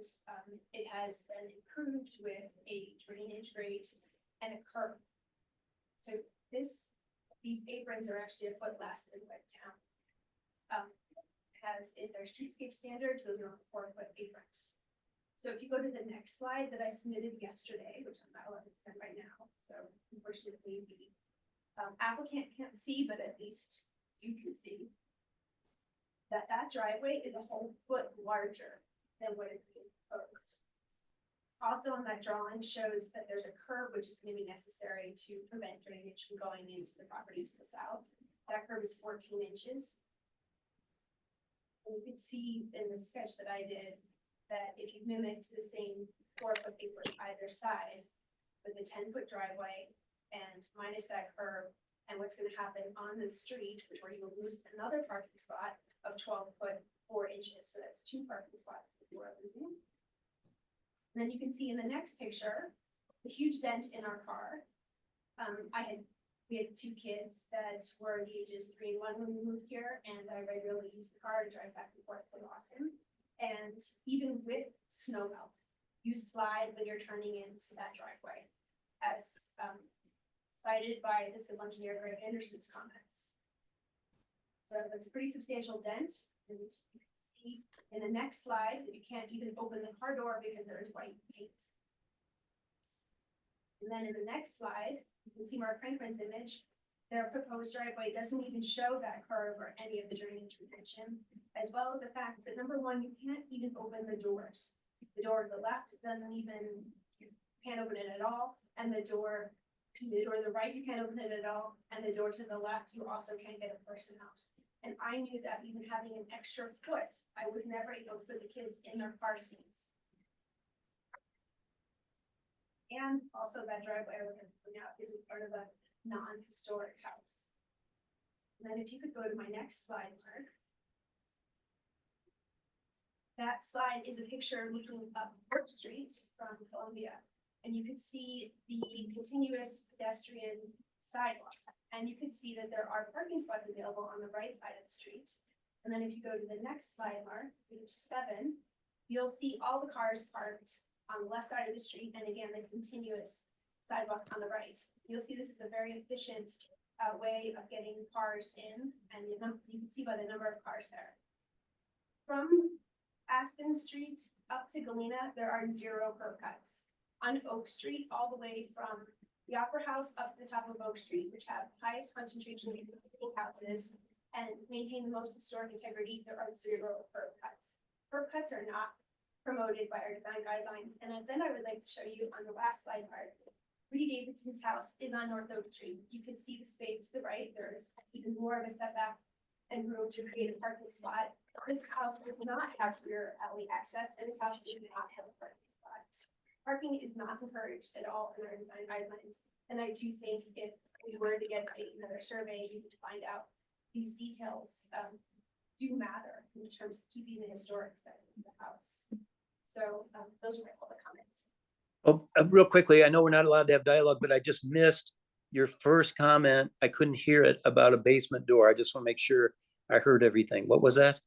it has been improved with a drainage grate and a curb. So these aprons are actually a foot less than what town has in their streetscape standards. Those are 4-foot aprons. So if you go to the next slide that I submitted yesterday, which I'm not allowed to present right now, so unfortunately the applicant can't see, but at least you can see that that driveway is a whole foot larger than what is being proposed. Also on that drawing shows that there's a curb which is going to be necessary to prevent drainage from going into the property to the south. That curb is 14 inches. And you can see in the sketch that I did that if you mimicked the same 4-foot apron either side with a 10-foot driveway and minus that curb, and what's going to happen on the street, where you will lose another parking spot of 12 foot 4 inches. So that's 2 parking spots that you are losing. And then you can see in the next picture, the huge dent in our car. We had 2 kids that were the ages 3 and 1 when we moved here, and I regularly use the car to drive back and forth to Lawson. And even with snow melt, you slide when you're turning into that driveway, as cited by the civil engineer Greg Anderson's comments. So that's a pretty substantial dent, and you can see in the next slide that you can't even open the car door because there is white paint. And then in the next slide, you can see Mark Franklin's image. Their proposed driveway doesn't even show that curve or any of the drainage retention, as well as the fact that number one, you can't even open the doors. The door to the left doesn't even, you can't open it at all, and the door to the right, you can't open it at all, and the door to the left, you also can't get a person out. And I knew that even having an extra foot, I was never able to put the kids in their car seats. And also that driveway I would have to point out isn't part of a non-historic house. And then if you could go to my next slide, Mark. That slide is a picture looking up Brook Street from Columbia. And you could see the continuous pedestrian sidewalk. And you could see that there are parking spots available on the right side of the street. And then if you go to the next slide, Mark, page 7, you'll see all the cars parked on the left side of the street. And again, the continuous sidewalk on the right. You'll see this is a very efficient way of getting cars in. And you can see by the number of cars there. From Aspen Street up to Galena, there are 0 curb cuts. On Oak Street, all the way from the Opera House up to the top of Oak Street, which have highest concentration of houses and maintain the most historic integrity, there are 0 curb cuts. Curb cuts are not promoted by our design guidelines. And then I would like to show you on the last slide part, Rudy Davidson's house is on North Oak Street. You can see the space to the right. There is even more of a setback and room to create a parking spot. This house does not have rear alley access, and this house does not have a parking spot. Parking is not encouraged at all in our design guidelines. And I do think if we were to get another survey, you would find out these details do matter in terms of keeping the historic setting of the house. So those are my public comments. Oh, real quickly, I know we're not allowed to have dialogue, but I just missed your first comment, I couldn't hear it about a basement door. I just want to make sure I heard everything. What was that?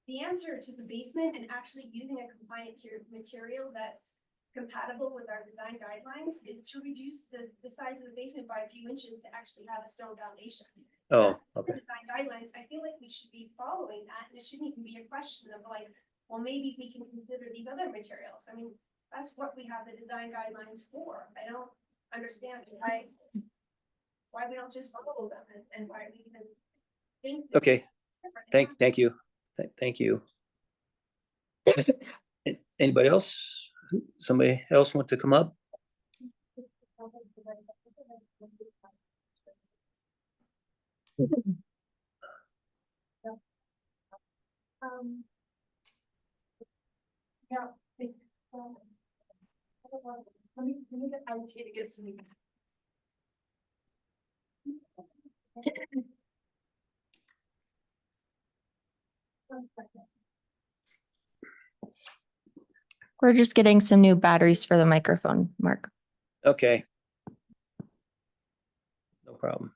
The answer to the basement and actually using a compliant material that's compatible with our design guidelines is to reduce the size of the basement by a few inches to actually have a stone foundation. Oh, The okay. design guidelines, I feel like we should be following that, and it shouldn't even be a question of like, well, maybe we can consider these other materials. I mean, that's what we have the design guidelines for. I don't understand why we don't just follow them and why we even think. that Okay. it's different. Thank you. Thank you. Anybody else? Somebody else want to come up? Yeah. Let me get IT to get some. We're just getting some new batteries for the microphone, Mark. Okay. No problem.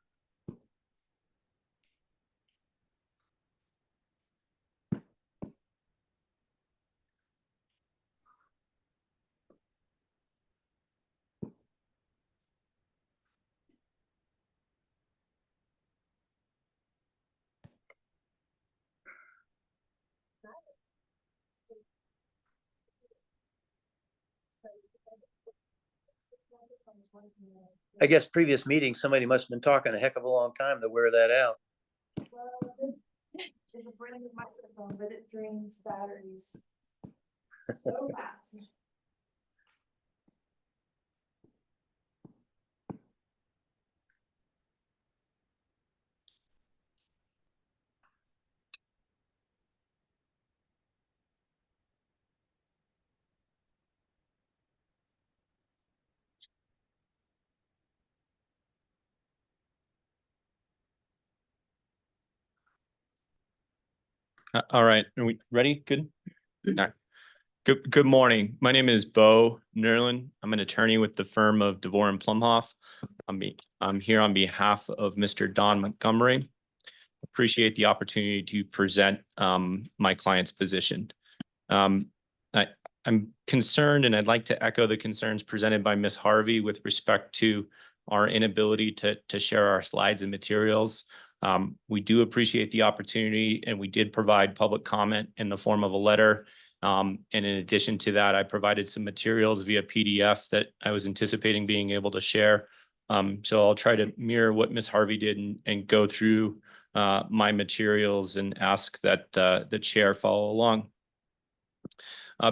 I guess previous meetings, somebody must have been talking a heck of a long time to wear that out. It's a brand new microphone, but it drains batteries so fast. All right, are we ready? Good. All right. Good morning. My name is Bo Nerlin. I'm an attorney with the firm of DeVore and Plumhoff. I'm here on behalf of Mr. Don Montgomery. Appreciate the opportunity to present my client's position. I'm concerned, and I'd like to echo the concerns presented by Ms. Harvey with respect to our inability to share our slides and materials. We do appreciate the opportunity, and we did provide public comment in the form of a letter. And in addition to that, I provided some materials via PDF that I was anticipating being able to share. So I'll try to mirror what Ms. Harvey did and go through my materials and ask that the chair follow along.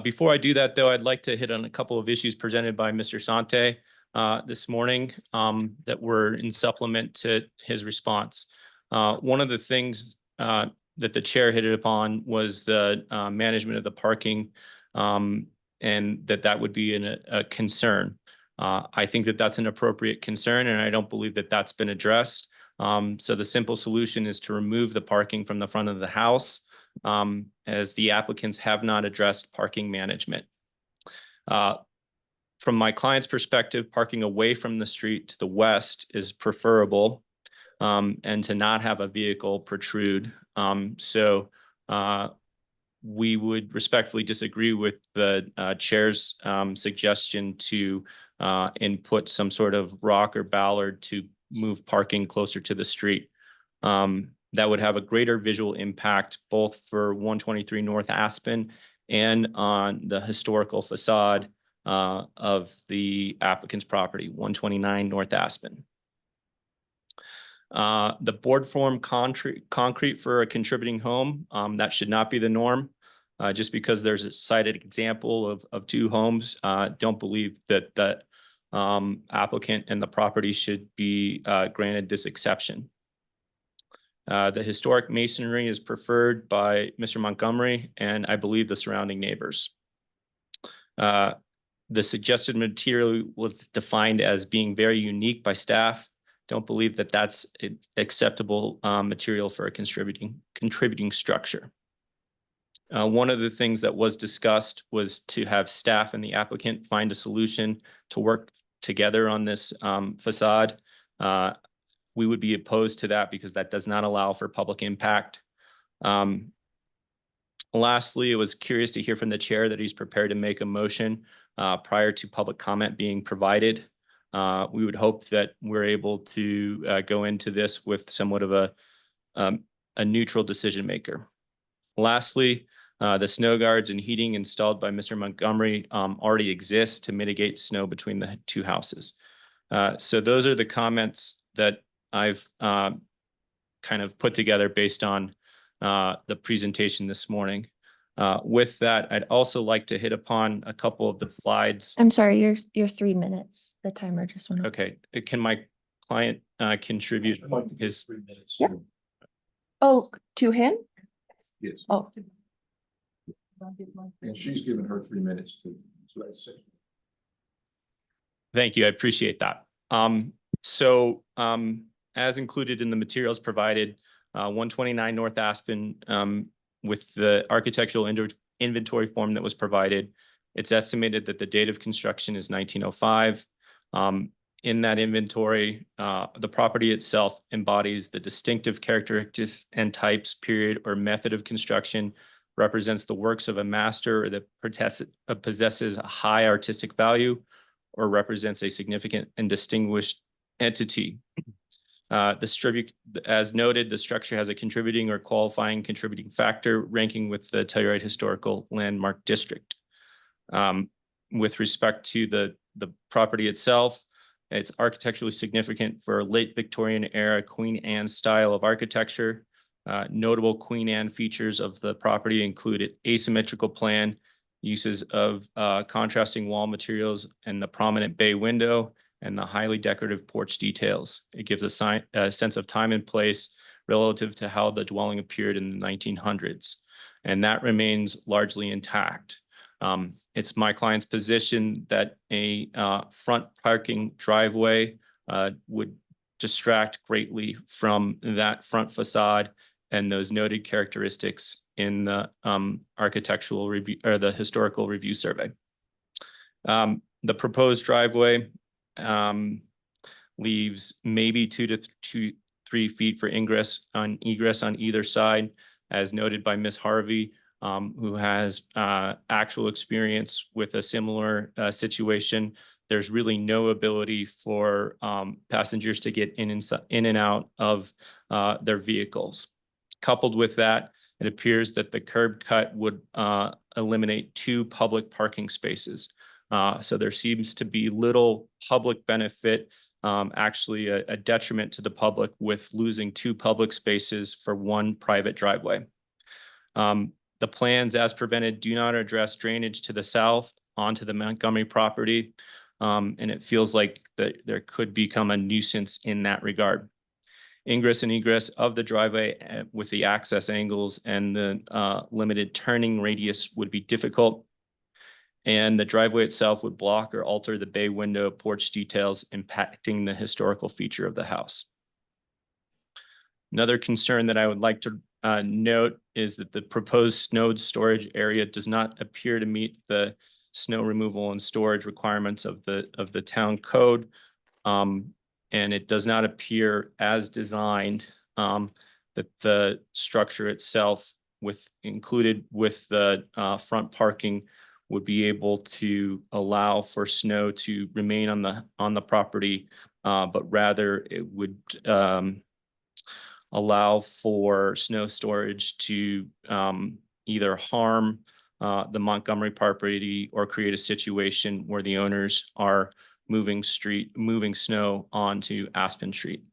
Before I do that, though, I'd like to hit on a couple of issues presented by Mr. Sante this morning that were in supplement to his response. One of the things that the chair hit upon was the management of the parking and that would be a concern. I think that that's an appropriate concern, and I don't believe that that's been addressed. So the simple solution is to remove the parking from the front of the house, as the applicants have not addressed parking management. From my client's perspective, parking away from the street to the west is preferable, and to not have a vehicle protrude. So we would respectfully disagree with the chair's suggestion to input some sort of rock or ballard to move parking closer to the street. That would have a greater visual impact both for 123 North Aspen and on the historical facade of the applicant's property, 129 North Aspen. The board form concrete for a contributing home, that should not be the norm. Just because there's a cited example of two homes, don't believe that applicant and the property should be granted this exception. The historic masonry is preferred by Mr. Montgomery and I believe the surrounding neighbors. The suggested material was defined as being very unique by staff. Don't believe that that's acceptable material for a contributing structure. One of the things that was discussed was to have staff and the applicant find a solution to work together on this facade. We would be opposed to that because that does not allow for public impact. Lastly, I was curious to hear from the chair that he's prepared to make a motion prior to public comment being provided. We would hope that we're able to go into this with somewhat of a neutral decision maker. Lastly, the snow guards and heating installed by Mr. Montgomery already exist to mitigate snow between the two houses. So those are the comments that I've kind of put together based on the presentation this morning. With that, I'd also like to hit upon a couple of the slides. I'm sorry, you're 3 minutes. The timer just went off. Okay, can my client contribute his? Oh, to him? Yes. Oh, And she's given her 3 minutes to, so that's 6. Thank you, I appreciate that. As included in the materials provided, 129 North Aspen, with the architectural inventory form that was provided, it's estimated that the date of construction is 1905. In that inventory, the property itself embodies the distinctive characteristics and types, period, or method of construction, represents the works of a master that possesses a high artistic value, or represents a significant and distinguished entity. As noted, the structure has a contributing or qualifying contributing factor ranking with the Telluride Historical Landmark District. With respect to the property itself, it's architecturally significant for late Victorian era Queen Anne style of architecture. Notable Queen Anne features of the property included asymmetrical plan, uses of contrasting wall materials, and the prominent bay window, and the highly decorative porch details. It gives a sense of time and place relative to how the dwelling appeared in the 1900s. And that remains largely intact. It's my client's position that a front parking driveway would distract greatly from that front facade and those noted characteristics in the architectural review or the historical review survey. The proposed driveway leaves maybe 2 to 3 feet for egress on either side, as noted by Ms. Harvey, who has actual experience with a similar situation. There's really no ability for passengers to get in and out of their vehicles. Coupled with that, it appears that the curb cut would eliminate 2 public parking spaces. So there seems to be little public benefit, actually a detriment to the public with losing 2 public spaces for 1 private driveway. The plans as presented do not address drainage to the south onto the Montgomery property. And it feels like that there could become a nuisance in that regard. Ingress and egress of the driveway with the access angles and the limited turning radius would be difficult. And the driveway itself would block or alter the bay window porch details, impacting the historical feature of the house. Another concern that I would like to note is that the proposed snow storage area does not appear to meet the snow removal and storage requirements of the town code. And it does not appear as designed that the structure itself included with the front parking would be able to allow for snow to remain on the property, but rather it would allow for snow storage to either harm the Montgomery property or create a situation where the owners are moving snow onto Aspen Street.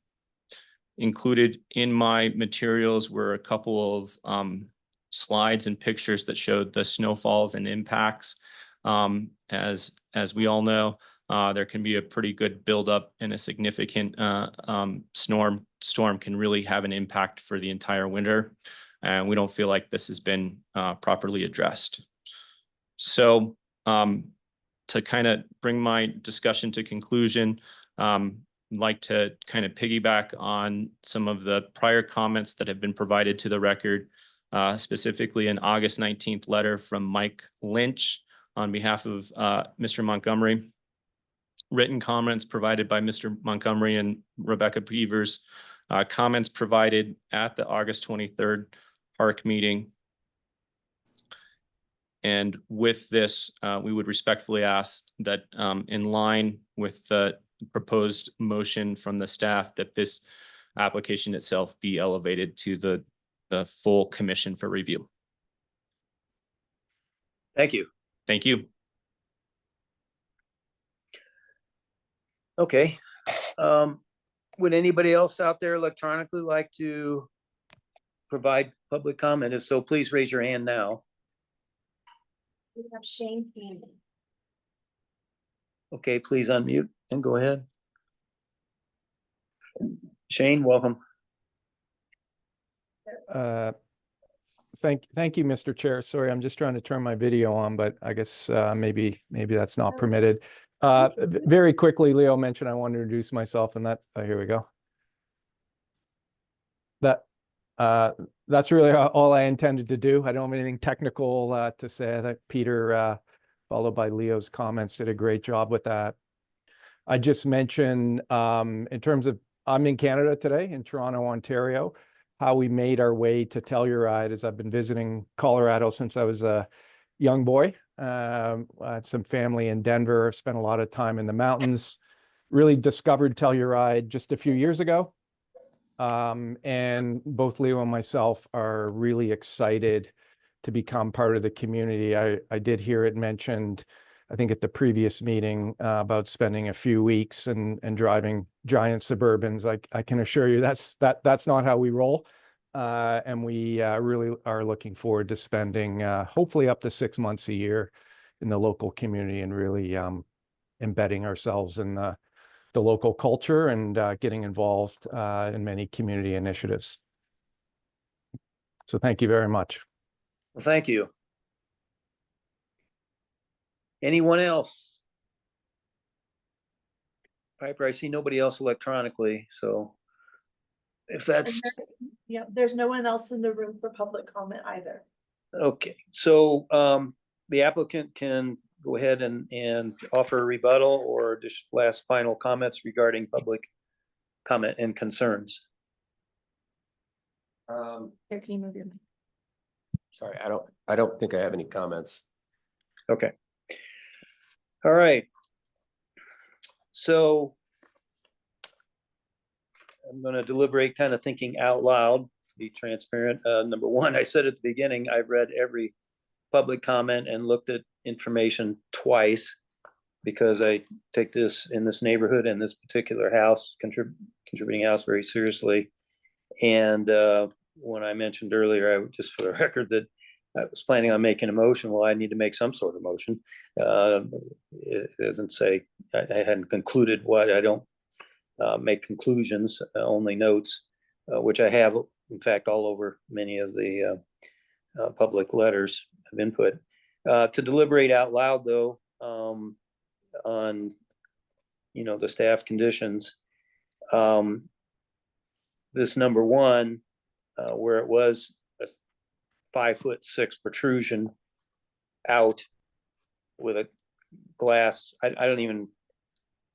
Included in my materials were a couple of slides and pictures that showed the snowfalls and impacts. As we all know, there can be a pretty good buildup, and a significant storm can really have an impact for the entire winter. And we don't feel like this has been properly addressed. So to kind of bring my discussion to conclusion, I'd like to kind of piggyback on some of the prior comments that have been provided to the record, specifically an August 19th letter from Mike Lynch on behalf of Mr. Montgomery. written comments provided by Mr. Montgomery and Rebecca Beavers, comments provided at the August 23rd HARC meeting. And with this, we would respectfully ask that in line with the proposed motion from the staff, that this application itself be elevated to the full commission for review. Thank you. Thank you. Okay. Would anybody else out there electronically like to provide public comment? If so, please raise your hand now. We have Shane Feeney. Okay, please unmute and go ahead. Shane, welcome. Thank you, Mr. Chair. Sorry, I'm just trying to turn my video on, but I guess maybe that's not permitted. Very quickly, Leo mentioned I want to introduce myself, and here we go. That's really all I intended to do. I don't have anything technical to say. I think Peter, followed by Leo's comments, did a great job with that. I just mentioned in terms of, I'm in Canada today, in Toronto, Ontario, how we made our way to Telluride, as I've been visiting Colorado since I was a young boy. I had some family in Denver, spent a lot of time in the mountains, really discovered Telluride just a few years ago. And both Leo and myself are really excited to become part of the community. I did hear it mentioned, I think at the previous meeting, about spending a few weeks and driving giant Suburbans. I can assure you that's not how we roll. And we really are looking forward to spending hopefully up to 6 months a year in the local community and really embedding ourselves in the local culture and getting involved in many community initiatives. So thank you very much. Well, thank you. Anyone else? Piper, I see nobody else electronically, so if that's Yeah, there's no one else in the room for public comment either. okay. So the applicant can go ahead and offer a rebuttal or just last final comments regarding public comment and concerns. Here, can you move your mic? Sorry, I don't think I have any comments. Okay. All right. So I'm going to deliberate, kind of thinking out loud, be transparent. Number one, I said at the beginning, I've read every public comment and looked at information twice because I take this in this neighborhood and this particular house, contributing house, very seriously. And when I mentioned earlier, I just for the record that I was planning on making a motion. Well, I need to make some sort of motion. It doesn't say, I hadn't concluded what. I don't make conclusions, only notes, which I have, in fact, all over many of the public letters of input. To deliberate out loud, though, on the staff conditions, this number one, where it was a 5'6" protrusion out with a glass. I don't even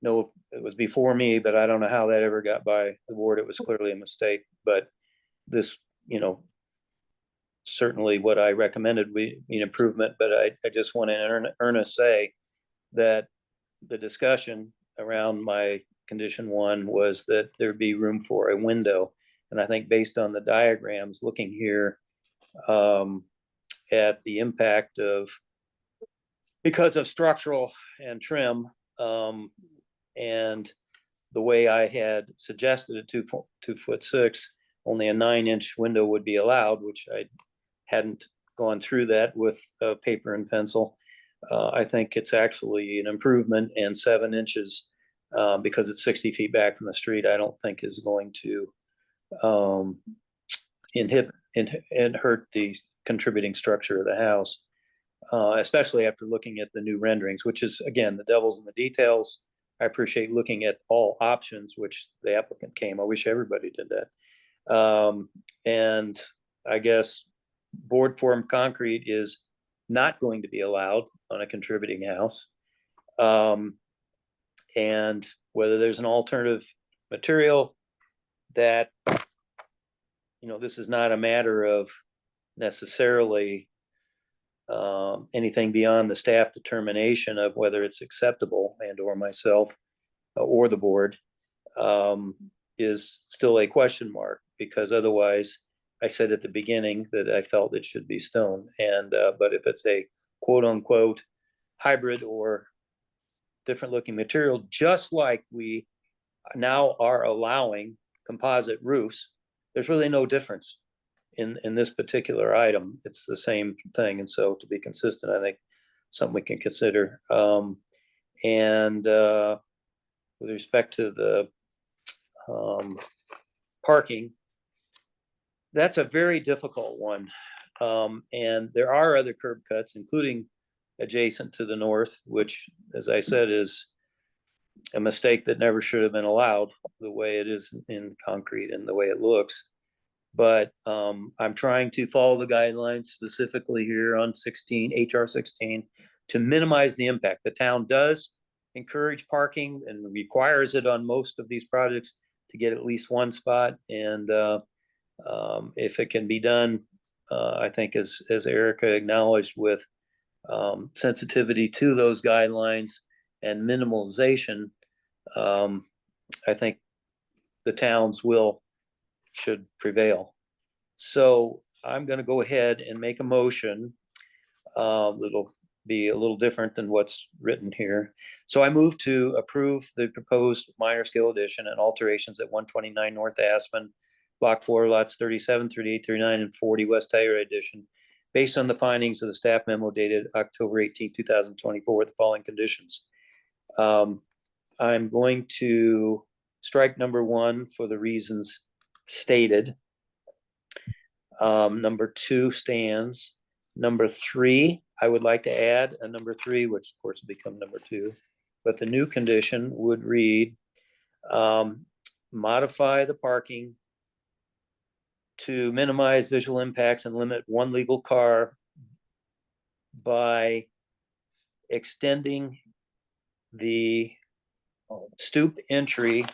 know if it was before me, but I don't know how that ever got by the board. It was clearly a mistake, but this, certainly what I recommended would be an improvement, but I just want to earnest say that the discussion around my condition one was that there'd be room for a window. And I think based on the diagrams looking here at the impact of, because of structural and trim, and the way I had suggested a 2'6", only a 9-inch window would be allowed, which I hadn't gone through that with paper and pencil. I think it's actually an improvement, and 7 inches, because it's 60 feet back from the street, I don't think is going to hurt the contributing structure of the house, especially after looking at the new renderings, which is, again, the devil's in the details. I appreciate looking at all options, which the applicant came. I wish everybody did that. And I guess board formed concrete is not going to be allowed on a contributing house. and whether there's an alternative material that, this is not a matter of necessarily anything beyond the staff determination of whether it's acceptable, and or myself or the board, is still a question mark, because otherwise I said at the beginning that I felt it should be stone. And but if it's a quote unquote hybrid or different looking material, just like we now are allowing composite roofs, there's really no difference in this particular item. It's the same thing. And so to be consistent, I think something we can consider. And with respect to the parking, that's a very difficult one. And there are other curb cuts, including adjacent to the north, which, as I said, is a mistake that never should have been allowed, the way it is in concrete and the way it looks. But I'm trying to follow the guidelines specifically here on HR 16 to minimize the impact. The town does encourage parking and requires it on most of these projects to get at least one spot. And if it can be done, I think as Erica acknowledged, with sensitivity to those guidelines and minimalization, I think the towns should prevail. So I'm going to go ahead and make a motion that'll be a little different than what's written here. So I move to approve the proposed minor scale addition and alterations at 129 North Aspen, Block 4, lots 37, 38, 39, and 40 West Telluride addition, based on the findings of the staff memo dated October 18, 2024, with the following conditions. I'm going to strike number 1 for the reasons stated. Number 2 stands. Number 3, I would like to add a number 3, which of course will become number 2, but the new condition would read, modify the parking to minimize visual impacts and limit one legal car by extending the stoop entry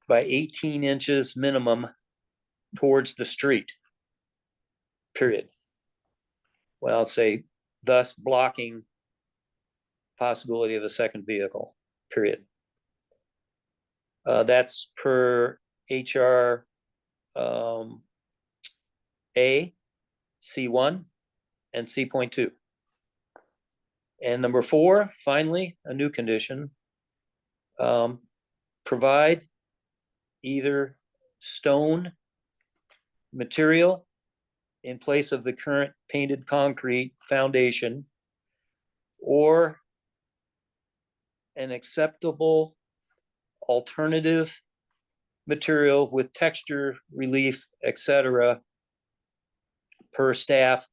by 18 inches minimum towards the street, period. Well, I'll say thus blocking possibility of a second vehicle, period. That's per HR A, C1, and C.2. And number 4, finally, a new condition, provide either stone material in place of the current painted concrete foundation, or an acceptable alternative material with texture, relief, etc., per staff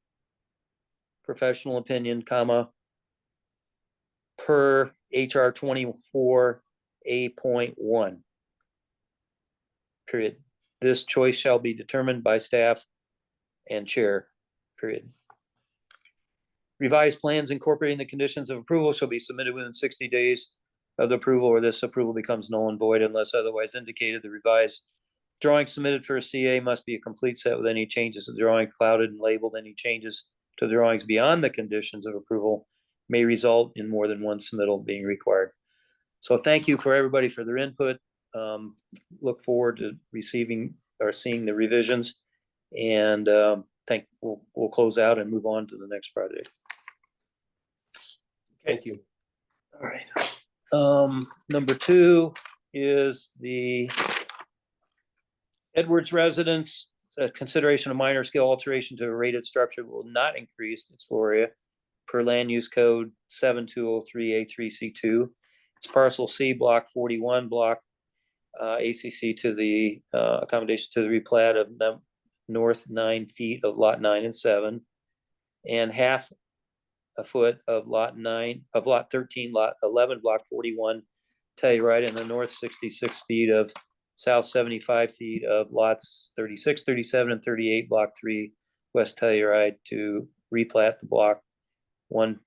professional opinion, comma, per HR 24A.1, period. This choice shall be determined by staff and chair, period. Revised plans incorporating the conditions of approval shall be submitted within 60 days of the approval, or this approval becomes null and void unless otherwise indicated. The revised drawing submitted for a CA must be a complete set with any changes to the drawing clouded and labeled. Any changes to the drawings beyond the conditions of approval may result in more than one submittal being required. So thank you for everybody for their input. Look forward to receiving or seeing the revisions, and we'll close out and move on to the next project. Thank you. All right. Number 2 is the Edwards residence. Consideration of minor scale alteration to a rated structure will not increase its floor area per land use code 7203A3C2. It's parcel C, block 41, block ACC to the accommodation to the replat of the north 9 feet of lot 9 and 7, and half a foot of lot 13, lot 11, block 41, Telluride, and the north 66 feet of south 75 feet of lots 36, 37, and 38, block 3, West Telluride, to replat the block 1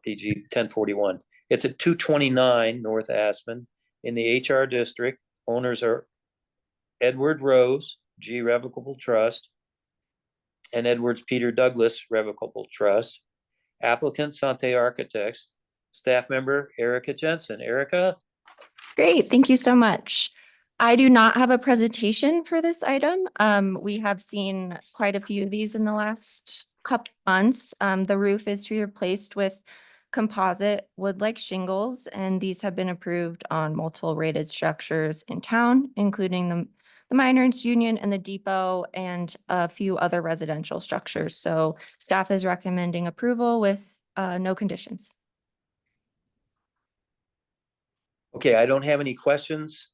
PG 1041. It's at 229 North Aspen in the HR district. Owners are Edward Rose, G Revocable Trust, and Edwards Peter Douglas Revocable Trust. Applicant Sante Architects. Staff member Erica Jensen. Erica? Great, thank you so much. I do not have a presentation for this item. We have seen quite a few of these in the last couple months. The roof is to be replaced with composite wood-like shingles, and these have been approved on multiple rated structures in town, including the Miners Union and the Depot and a few other residential structures. So staff is recommending approval with no conditions. Okay, I don't have any questions.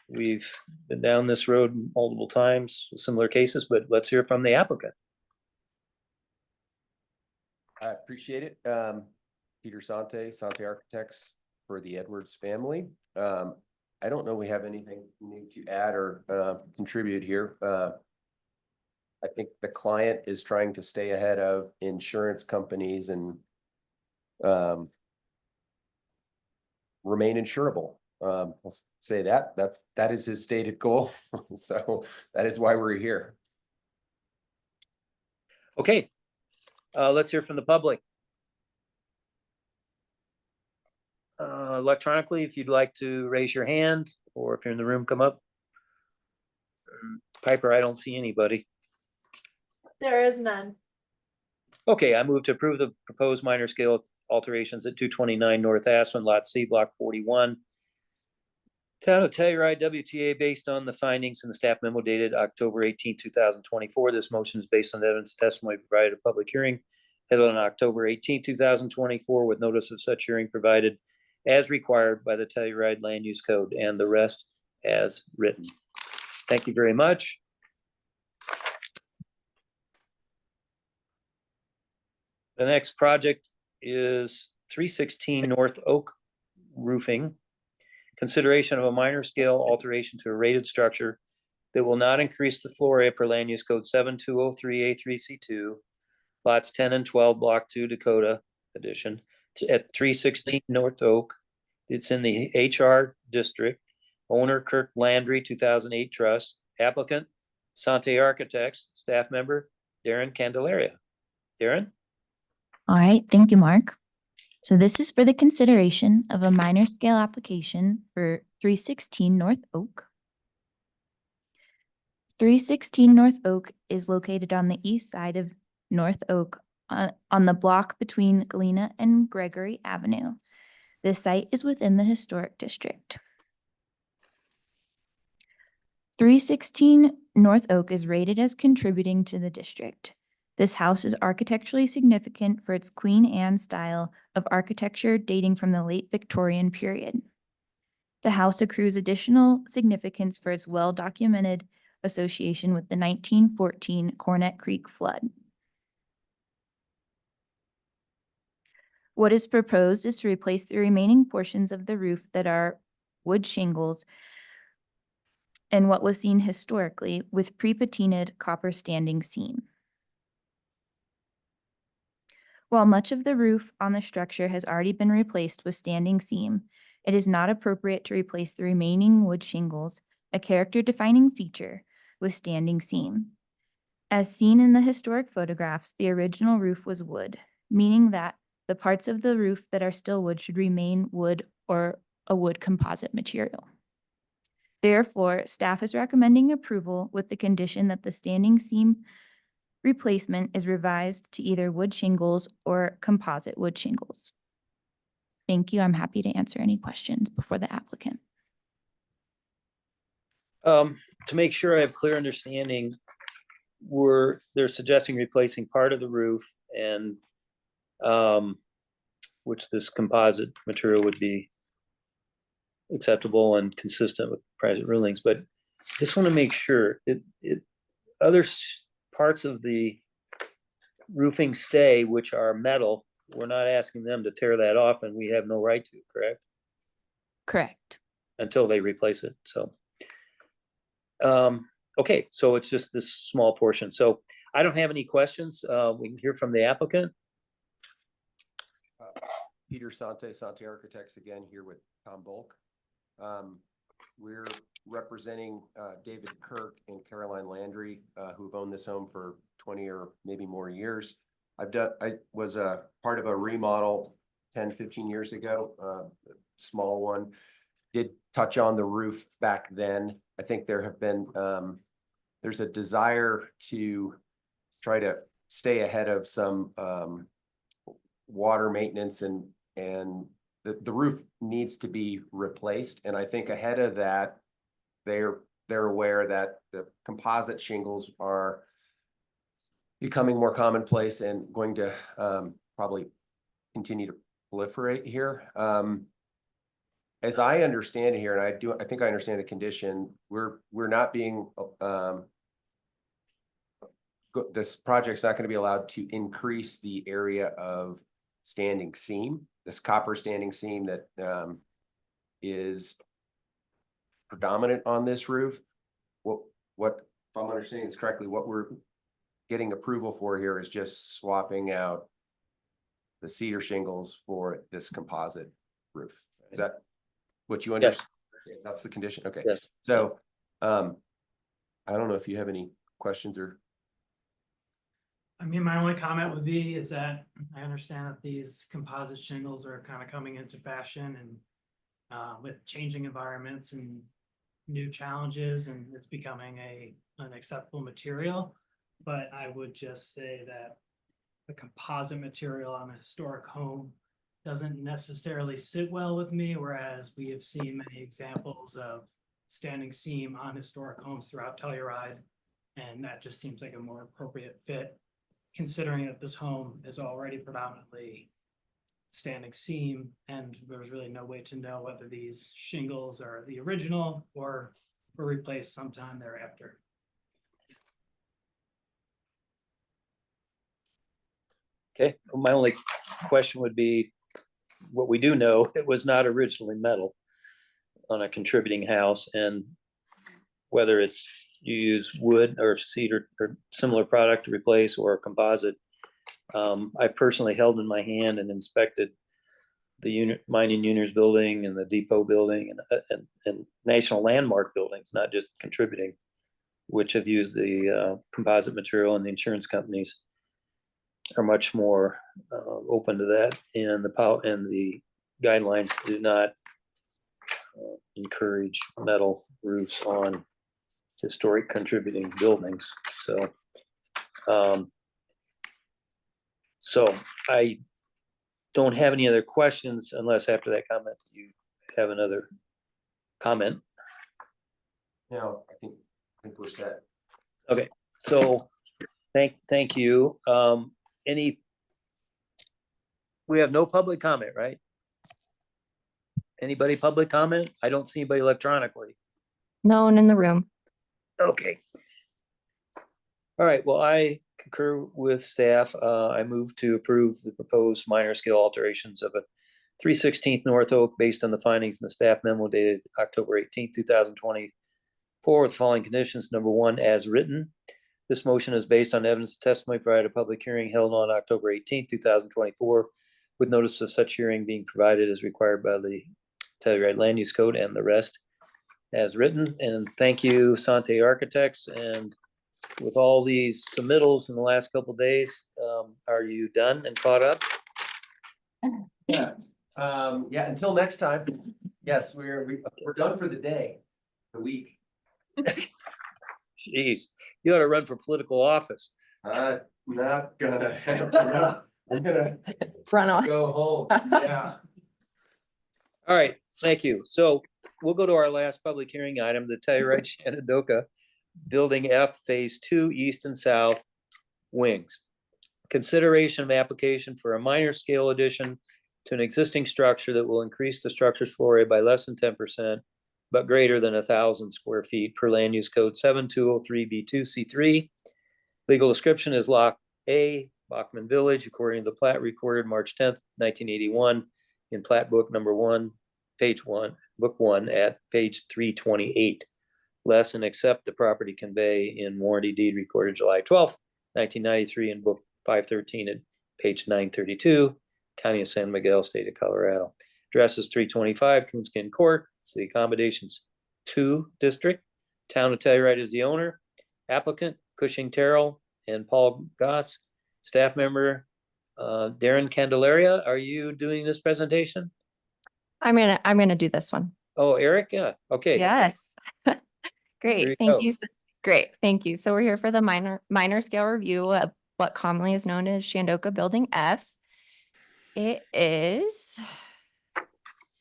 We've been down this road multiple times, similar cases, but let's hear from the applicant. I appreciate it. Peter Sante, Sante Architects for the Edwards family. I don't know we have anything new to add or contribute here. I think the client is trying to stay ahead of insurance companies and remain insurable. I'll say that is his stated goal. So that is why we're here. Okay, let's hear from the public. Electronically, if you'd like to raise your hand, or if you're in the room, come up. Piper, I don't see anybody. There is none. Okay, I move to approve the proposed minor scale alterations at 229 North Aspen, Lot C, Block 41. Town of Telluride, WTA, based on the findings in the staff memo dated October 18, 2024. This motion is based on the evidence testimony provided at a public hearing held on October 18, 2024, with notice of such hearing provided as required by the Telluride Land Use Code, and the rest as written. Thank you very much. The next project is 316 North Oak Roofing. Consideration of a minor scale alteration to a rated structure that will not increase the floor area per land use code 7203A3C2, lots 10 and 12, block 2, Dakota edition, at 316 North Oak. It's in the HR district. Owner Kirk Landry, 2008 trust. Applicant Sante Architects. Staff member Darren Candelaria. Darren? All right, thank you, Mark. So this is for the consideration of a minor scale application for 316 North Oak. 316 North Oak is located on the east side of North Oak on the block between Galena and Gregory Avenue. This site is within the historic district. 316 North Oak is rated as contributing to the district. This house is architecturally significant for its Queen Anne style of architecture dating from the late Victorian period. The house accrues additional significance for its well-documented association with the 1914 Cornet Creek flood. What is proposed is to replace the remaining portions of the roof that are wood shingles and what was seen historically with pre-patinaed copper standing seam. While much of the roof on the structure has already been replaced with standing seam, it is not appropriate to replace the remaining wood shingles, a character-defining feature, with standing seam. As seen in the historic photographs, the original roof was wood, meaning that the parts of the roof that are still wood should remain wood or a wood composite material. Therefore, staff is recommending approval with the condition that the standing seam replacement is revised to either wood shingles or composite wood shingles. Thank you. I'm happy to answer any questions before the applicant. To make sure I have clear understanding, they're suggesting replacing part of the roof, and which this composite material would be acceptable and consistent with present rulings, but just want to make sure other parts of the roofing stay, which are metal, we're not asking them to tear that off, and we have no right to, correct? Correct. Until they replace it, so. Okay, so it's just this small portion. So I don't have any questions. We can hear from the applicant. Peter Sante, Sante Architects again here with Tom Bulk. We're representing David Kirk and Caroline Landry, who've owned this home for 20 or maybe more years. I was a part of a remodel 10, 15 years ago, a small one. Did touch on the roof back then. I think there have been, there's a desire to try to stay ahead of some water maintenance and the roof needs to be replaced. And I think ahead of that, they're aware that the composite shingles are becoming more commonplace and going to probably continue to proliferate here. As I understand it here, and I think I understand the condition, we're not being this project's not going to be allowed to increase the area of standing seam, this copper standing seam that is predominant on this roof. What if I'm understanding this correctly, what we're getting approval for here is just swapping out the cedar shingles for this composite roof. Is that what you understand? Yes. That's the condition. Okay. Yes. So I don't know if you have any questions or. I mean, my only comment would be is that I understand that these composite shingles are kind of coming into fashion and with changing environments and new challenges, and it's becoming an acceptable material. But I would just say that the composite material on a historic home doesn't necessarily sit well with me, whereas we have seen many examples of standing seam on historic homes throughout Telluride, and that just seems like a more appropriate fit, considering that this home is already predominantly standing seam, and there's really no way to know whether these shingles are the original or were replaced sometime thereafter. Okay, my only question would be, what we do know, it was not originally metal on a contributing house, and whether it's you use wood or cedar or similar product to replace or a composite. I personally held in my hand and inspected the mining unions building and the depot building and national landmark buildings, not just contributing, which have used the composite material, and the insurance companies are much more open to that, and the guidelines do not encourage metal roofs on historic contributing buildings. So I don't have any other questions unless after that comment you have another comment. No, I think we're set. Okay, so thank you. We have no public comment, right? Anybody public comment? I don't see anybody electronically. No one in the room. Okay. All right, well, I concur with staff. I move to approve the proposed minor scale alterations of a 316th North Oak based on the findings in the staff memo dated October 18th, 2024 with following conditions. Number one, as written. This motion is based on evidence testimony provided at a public hearing held on October 18th, 2024, with notice of such hearing being provided as required by the Telluride Land Use Code and the rest as written. And thank you, Sante Architects. And with all these submittals in the last couple of days, are you done and caught up? Yeah. Yeah. Until next time. Yes, we're done for the day, the week. Jeez, you ought to run for political office. Not gonna. I'm gonna Run on. go home. Yeah. All right, thank you. So we'll go to our last public hearing item, the Telluride Shenandoah Building F Phase 2 East and South Wings. Consideration of application for a minor scale addition to an existing structure that will increase the structure's floor area by less than 10%, but greater than 1,000 square feet per land use code 7203B2C3. Legal description is Lot A, Bachman Village, according to the plat recorded March 10th, 1981 in plat book number 1, page 1, book 1 at page 328. Less and accept the property convey in warranty deed recorded July 12th, 1993 in book 513 at page 932. County of San Miguel, State of Colorado. Address is 325 Coonskin Court. It's the Accommodations 2 District. Town of Telluride is the owner. Applicant Cushing Terrell and Paul Goss. Staff member Darren Candelaria. Are you doing this presentation? I'm gonna do this one. Oh, Eric, yeah, okay. Yes. There Great, you thank go. you. Great, thank you. So we're here for the minor scale review of what commonly is known as Shandoka Building F. It is, if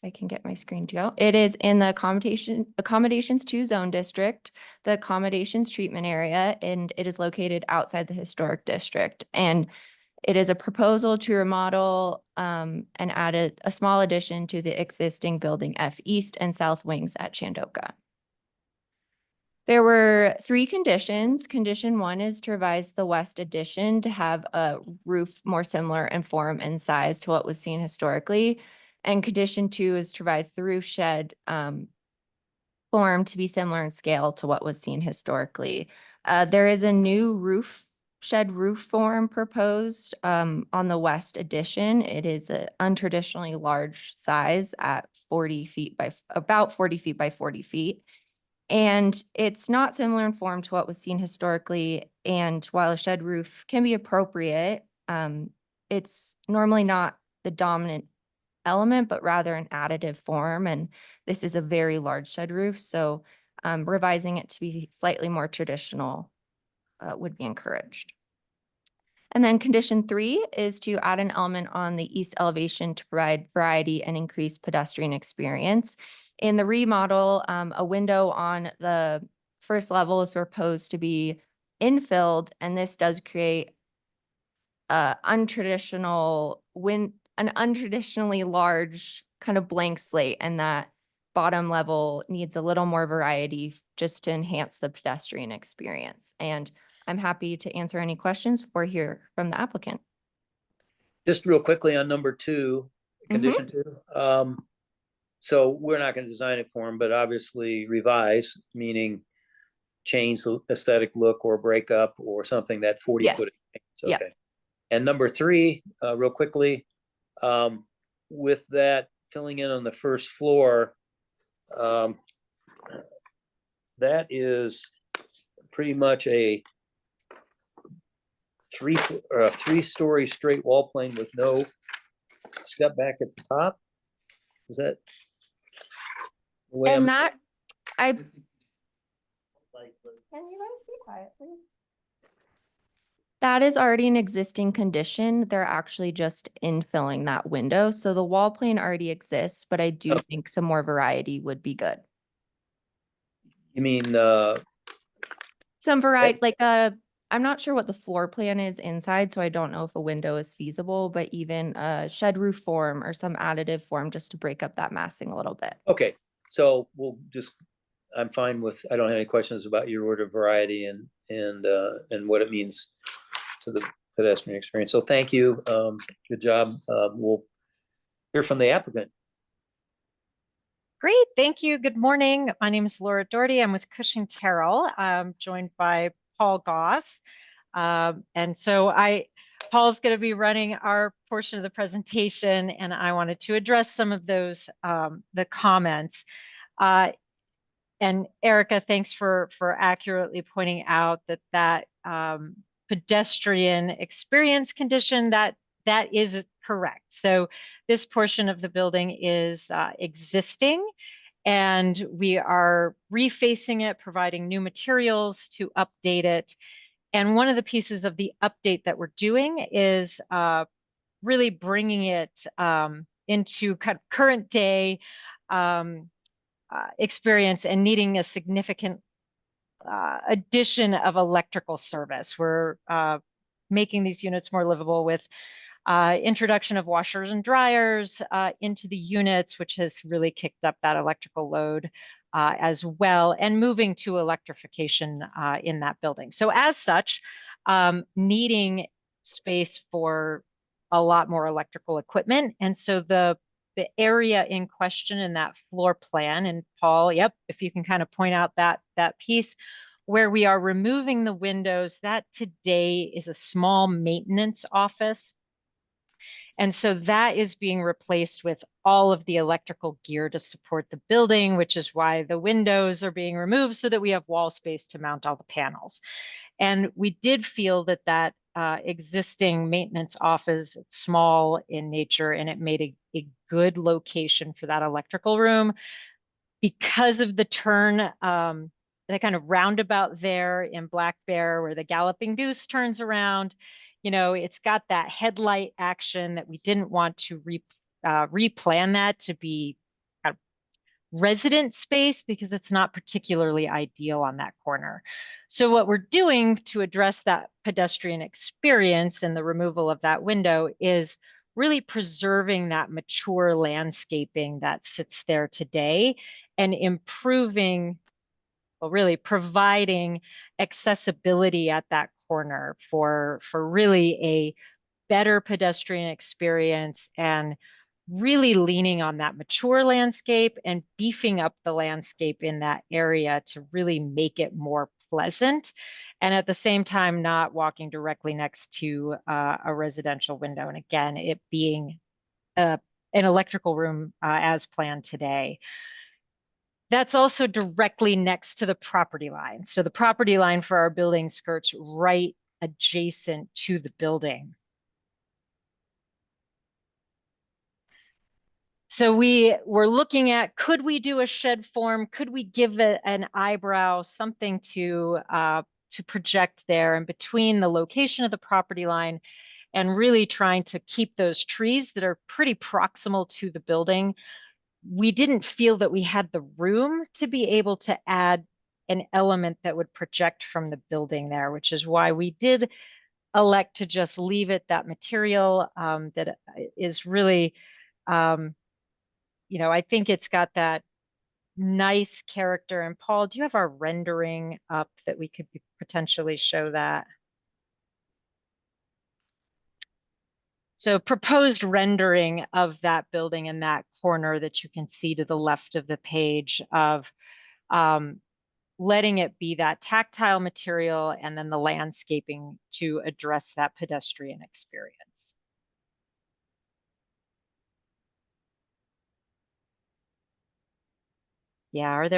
I can get my screen to go. It is in the accommodations 2 zone district, the accommodations treatment area, and it is located outside the historic district. And it is a proposal to remodel and add a small addition to the existing building F East and South wings at Shandoka. There were 3 conditions. Condition 1 is to revise the west addition to have a roof more similar in form and size to what was seen historically. And condition 2 is to revise the roof shed form to be similar in scale to what was seen historically. There is a new shed roof form proposed on the west addition. It is an untraditionally large size at 40 feet by about 40 feet by 40 feet. And it's not similar in form to what was seen historically. And while a shed roof can be appropriate, it's normally not the dominant element, but rather an additive form. And this is a very large shed roof. So revising it to be slightly more traditional would be encouraged. And then condition 3 is to add an element on the east elevation to provide variety and increase pedestrian experience. In the remodel, a window on the first level is proposed to be infilled, and this does create an untraditionally large kind of blank slate, and that bottom level needs a little more variety just to enhance the pedestrian experience. And I'm happy to answer any questions before I hear from the applicant. Just real quickly on number 2, condition 2. So we're not going to design it for them, but obviously revise, meaning change the aesthetic look or break up or something that 40 Yes. foot. Yeah. Okay. And number 3, real quickly, with that filling in on the first floor, that is pretty much a 3-story straight wall plane with no step back at the top. Is that? the way I'm- And that, can you guys be quiet, please? That is already an existing condition. They're actually just infilling that window. So the wall plane already exists, but I do think some more variety would be good. You mean, Some variety, like I'm not sure what the floor plan is inside, so I don't know if a window is feasible, but even a shed roof form or some additive form just to break up that massing a little bit. okay, so I'm fine with, I don't have any questions about your word of variety and what it means to the pedestrian experience. So thank you. Good job. We'll hear from the applicant. Great, thank you. Good morning. My name is Laura Doherty. I'm with Cushing Terrell. I'm joined by Paul Goss. And so Paul's going to be running our portion of the presentation, and I wanted to address some of those, the comments. And Erica, thanks for accurately pointing out that pedestrian experience condition, that is correct. So this portion of the building is existing, and we are refacing it, providing new materials to update it. And one of the pieces of the update that we're doing is really bringing it into kind of current day experience and needing a significant addition of electrical service. We're making these units more livable with introduction of washers and dryers into the units, which has really kicked up that electrical load as well, and moving to electrification in that building. So as such, needing space for a lot more electrical equipment. And so the area in question in that floor plan, and Paul, yep, if you can kind of point out that piece where we are removing the windows, that today is a small maintenance office. And so that is being replaced with all of the electrical gear to support the building, which is why the windows are being removed so that we have wall space to mount all the panels. And we did feel that that existing maintenance office, it's small in nature, and it made a good location for that electrical room because of the turn, the kind of roundabout there in Black Bear where the Galloping Goose turns around. You know, it's got that headlight action that we didn't want to replan that to be a resident space because it's not particularly ideal on that corner. So what we're doing to address that pedestrian experience and the removal of that window is really preserving that mature landscaping that sits there today and improving, well, really providing accessibility at that corner for really a better pedestrian experience and really leaning on that mature landscape and beefing up the landscape in that area to really make it more pleasant. And at the same time, not walking directly next to a residential window. And again, it being an electrical room as planned today. That's also directly next to the property line. So the property line for our building skirts right adjacent to the building. So we were looking at, could we do a shed form? Could we give it an eyebrow, something to project there in between the location of the property line and really trying to keep those trees that are pretty proximal to the building. We didn't feel that we had the room to be able to add an element that would project from the building there, which is why we did elect to just leave it that material that is really, you know, I think it's got that nice character. And Paul, do you have our rendering up that we could potentially show that? So proposed rendering of that building in that corner that you can see to the left of the page of letting it be that tactile material and then the landscaping to address that pedestrian experience. Yeah,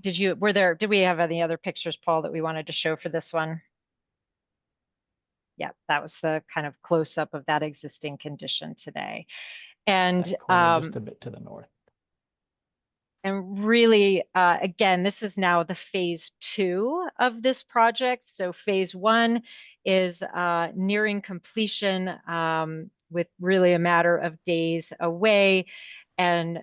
did we have any other pictures, Paul, that we wanted to show for this one? Yeah, that was the kind of close up of that existing condition today. And just a bit to the north. And really, again, this is now the phase 2 of this project. So phase 1 is nearing completion with really a matter of days away. And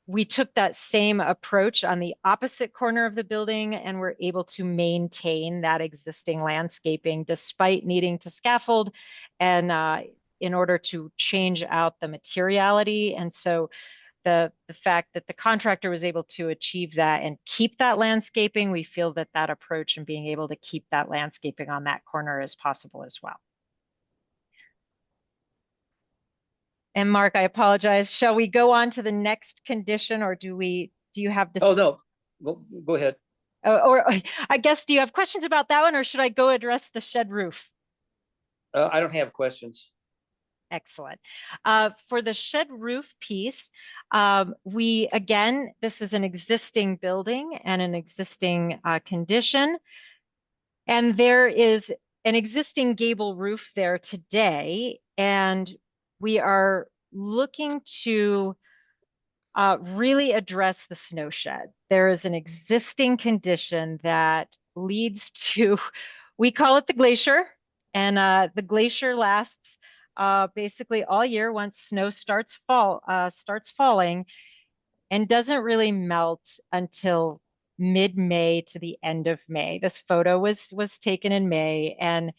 we took that same approach on the opposite corner of the building and were able to maintain that existing landscaping despite needing to scaffold and in order to change out the materiality. And so the fact that the contractor was able to achieve that and keep that landscaping, we feel that that approach and being able to keep that landscaping on that corner is possible as well. And Mark, I apologize. Shall we go on to the next condition or do you have this? Oh, no, go ahead. Or I guess, do you have questions about that one or should I go address the shed roof? I don't have questions. Excellent. For the shed roof piece, this is an existing building and an existing condition. And there is an existing gable roof there today. And we are looking to really address the snow shed. There is an existing condition that leads to, we call it the glacier. And the glacier lasts basically all year once snow starts falling and doesn't really melt until mid-May to the end of May. This photo was taken in May and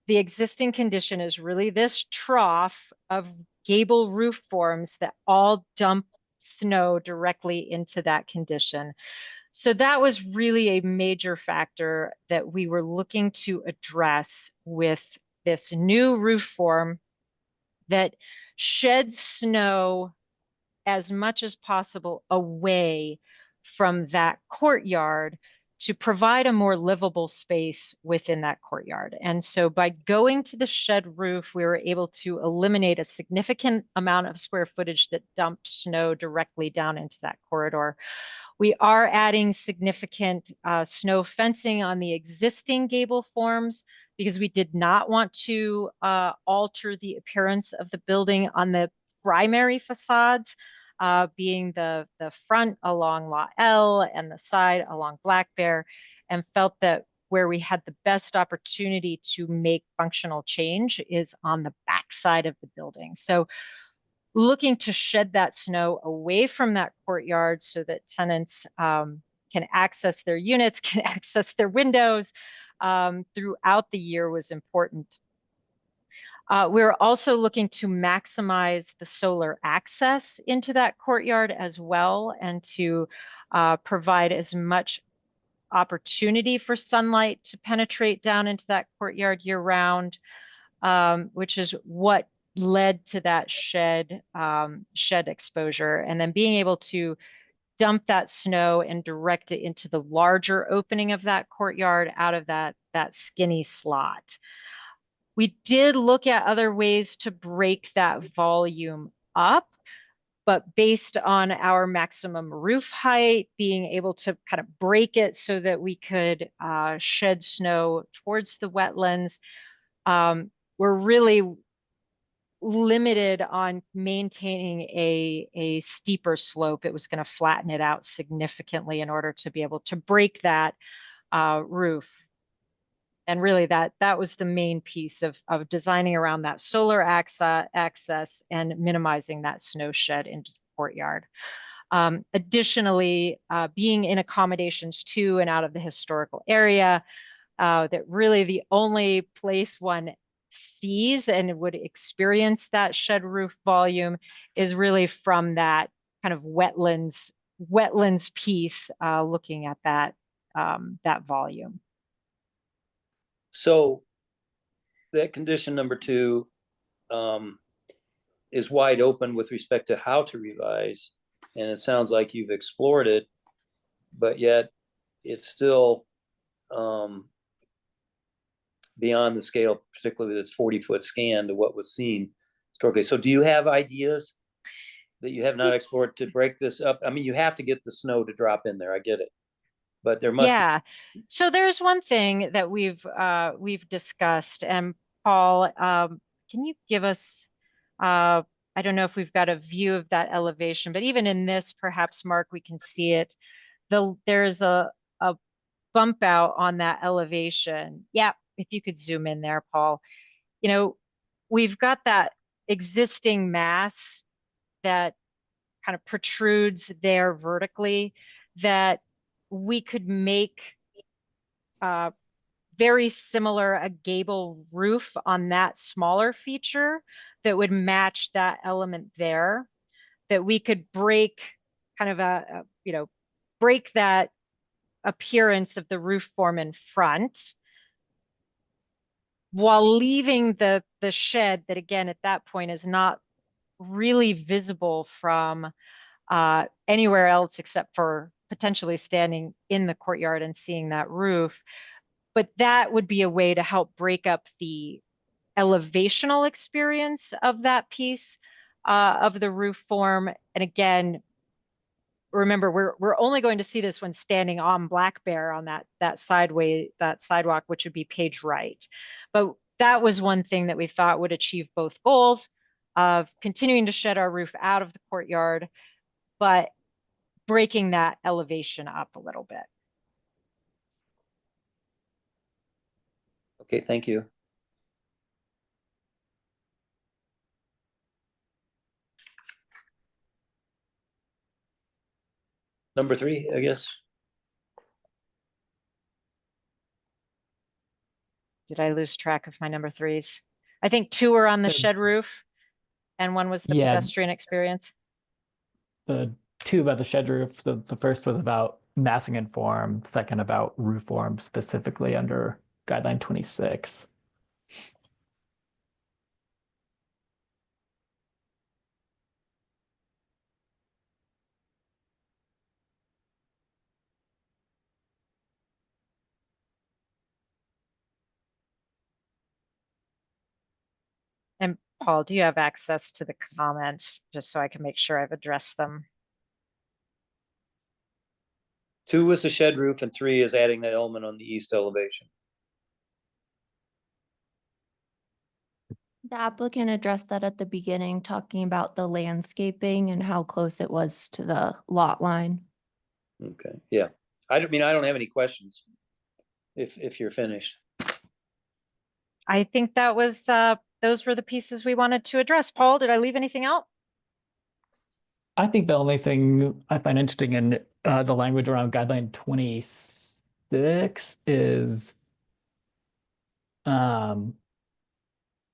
the existing condition is really this trough of gable roof forms that all dump snow directly into that condition. So that was really a major factor that we were looking to address with this new roof form that sheds snow as much as possible away from that courtyard to provide a more livable space within that courtyard. And so by going to the shed roof, we were able to eliminate a significant amount of square footage that dumped snow directly down into that corridor. We are adding significant snow fencing on the existing gable forms because we did not want to alter the appearance of the building on the primary facades, being the front along Lot L and the side along Black Bear, and felt that where we had the best opportunity to make functional change is on the back side of the building. So looking to shed that snow away from that courtyard so that tenants can access their units, can access their windows throughout the year was important. We're also looking to maximize the solar access into that courtyard as well, and to provide as much opportunity for sunlight to penetrate down into that courtyard year round, which is what led to that shed exposure. And then being able to dump that snow and direct it into the larger opening of that courtyard out of that skinny slot. We did look at other ways to break that volume up, but based on our maximum roof height, being able to kind of break it so that we could shed snow towards the wetlands, we're really limited on maintaining a steeper slope. It was going to flatten it out significantly in order to be able to break that roof. And really that was the main piece of designing around that solar access and minimizing that snow shed into the courtyard. Additionally, being in accommodations to and out of the historical area, that really the only place one sees and would experience that shed roof volume is really from that kind of wetlands piece, looking at that volume. So that condition number 2 is wide open with respect to how to revise. And it sounds like you've explored it, but yet it's still beyond the scale, particularly this 40-foot scan to what was seen historically. So do you have ideas that you have not explored to break this up? I mean, you have to get the snow to drop in there. I get it. But there must be. So there's one thing that we've discussed, and Paul, can you give us, I don't know if we've got a view of that elevation, but even in this, perhaps, Mark, we can see it. There's a bump out on that elevation. Yeah, if you could zoom in there, Paul. You know, we've got that existing mass that kind of protrudes there vertically that we could make very similar a gable roof on that smaller feature that would match that element there, that we could break kind of break that appearance of the roof form in front while leaving the shed that, again, at that point is not really visible from anywhere else except for potentially standing in the courtyard and seeing that roof. But that would be a way to help break up the elevational experience of that piece of the roof form. And again, remember, we're only going to see this when standing on Black Bear on that sidewalk, which would be page right. But that was one thing that we thought would achieve both goals of continuing to shed our roof out of the courtyard, but breaking that elevation up a little bit. Okay, thank you. Number 3, I guess. Did I lose track of my number 3s? I think 2 were on the shed roof and 1 was the pedestrian experience. The 2 about the shed roof. The first was about massing and form, second about roof form specifically under guideline 26. Paul, do you have access to the comments, just so I can make sure I've addressed them? 2 is the shed roof and 3 is adding the element on the east elevation. The applicant addressed that at the beginning, talking about the landscaping and how close it was to the lot line. Okay, yeah. I don't have any questions. If you're finished. I think that was, those were the pieces we wanted to address. Paul, did I leave anything out? I think the only thing I find interesting in the language around guideline 26 is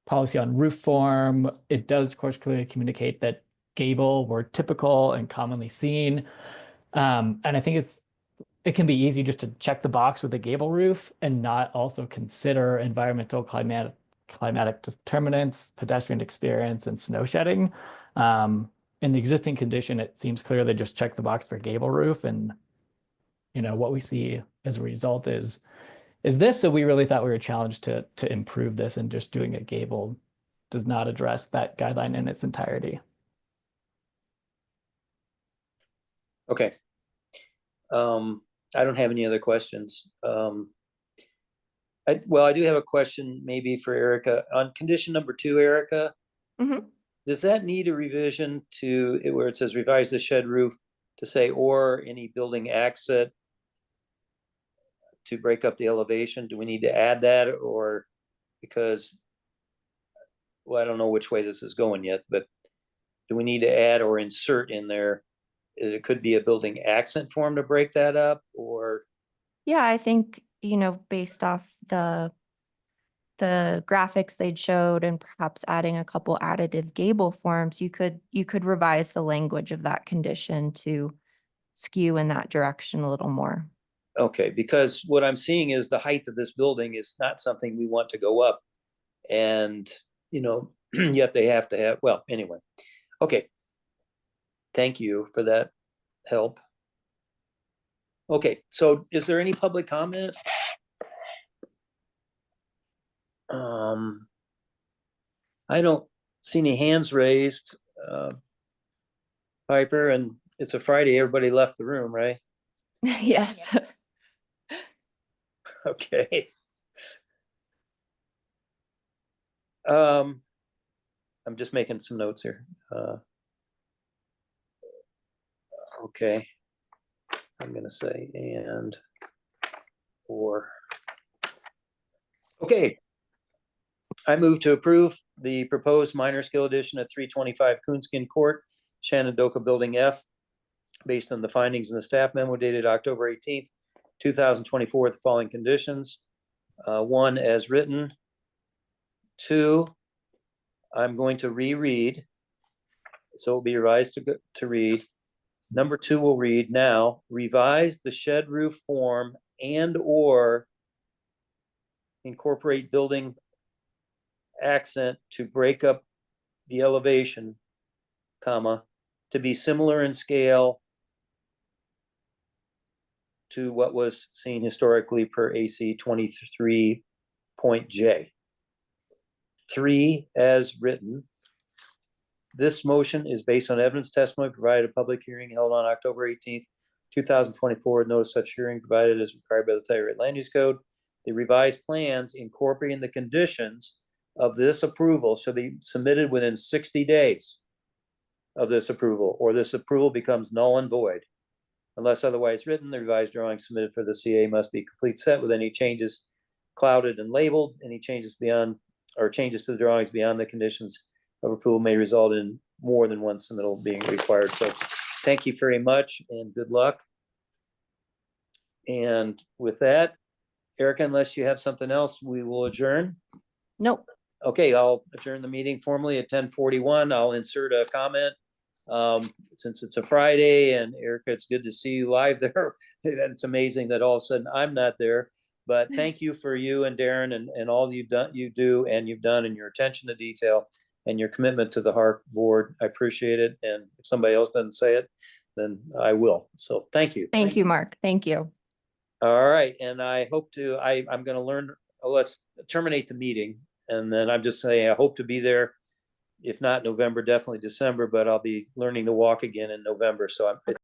policy on roof form. It does, of course, clearly communicate that gable were typical and commonly seen. And I think it can be easy just to check the box with a gable roof and not also consider environmental climatic determinants, pedestrian experience, and snow shedding. In the existing condition, it seems clear they just check the box for gable roof, and what we see as a result is this. So we really thought we were challenged to improve this, and just doing a gable does not address that guideline in its entirety. Okay. I don't have any other questions. I do have a question maybe for Erica on condition number 2, Erica. Mhm. Does that need a revision to where it says revise the shed roof to say, or any building access to break up the elevation? Do we need to add that, or because, well, I don't know which way this is going yet, but do we need to add or insert in there? It could be a building accent form to break that up, or Yeah, I think, based off the graphics they'd showed and perhaps adding a couple additive gable forms, you could revise the language of that condition to skew in that direction a little more. okay, because what I'm seeing is the height of this building is not something we want to go up. And, yet they have to have, well, anyway. Okay. Thank you for that help. Okay, so is there any public comment? I don't see any hands raised. Piper, and it's a Friday, everybody left the room, right? Yes. Okay. I'm just making some notes here. Okay. I'm gonna say and or. Okay. I move to approve the proposed minor scale addition at 325 Coonskin Court, Shenandoah Building F, based on the findings in the staff memo dated October 18th, 2024, with the following conditions. 1, as written. 2, I'm going to reread. So it'll be revised to read. Number 2 will read, now revise the shed roof form and or incorporate building accent to break up the elevation, comma, to be similar in scale to what was seen historically per AC 23.J. 3, as written. This motion is based on evidence testimony provided at a public hearing held on October 18th, 2024. No such hearing provided as required by the Telluride Land Use Code. The revised plans incorporating the conditions of this approval shall be submitted within 60 days of this approval, or this approval becomes null and void. Unless otherwise written, the revised drawing submitted for the CA must be complete set with any changes clouded and labeled. Any changes beyond or changes to the drawings beyond the conditions of approval may result in more than one submittal being required. So thank you very much and good luck. And with that, Erica, unless you have something else, we will adjourn. Nope. Okay, I'll adjourn the meeting formally at 10:41. I'll insert a comment. Since it's a Friday, and Erica, it's good to see you live there. It's amazing that all of a sudden I'm not there. But thank you for you and Darren and all you've done, and your attention to detail and your commitment to the HARC board. I appreciate it. And if somebody else doesn't say it, then I will. So thank you. Thank you, Mark. Thank you. All right, and I hope to, I'm gonna learn, let's terminate the meeting. And then I'm just saying, I hope to be there if not November, definitely December, but I'll be learning to walk again in November, so I'm,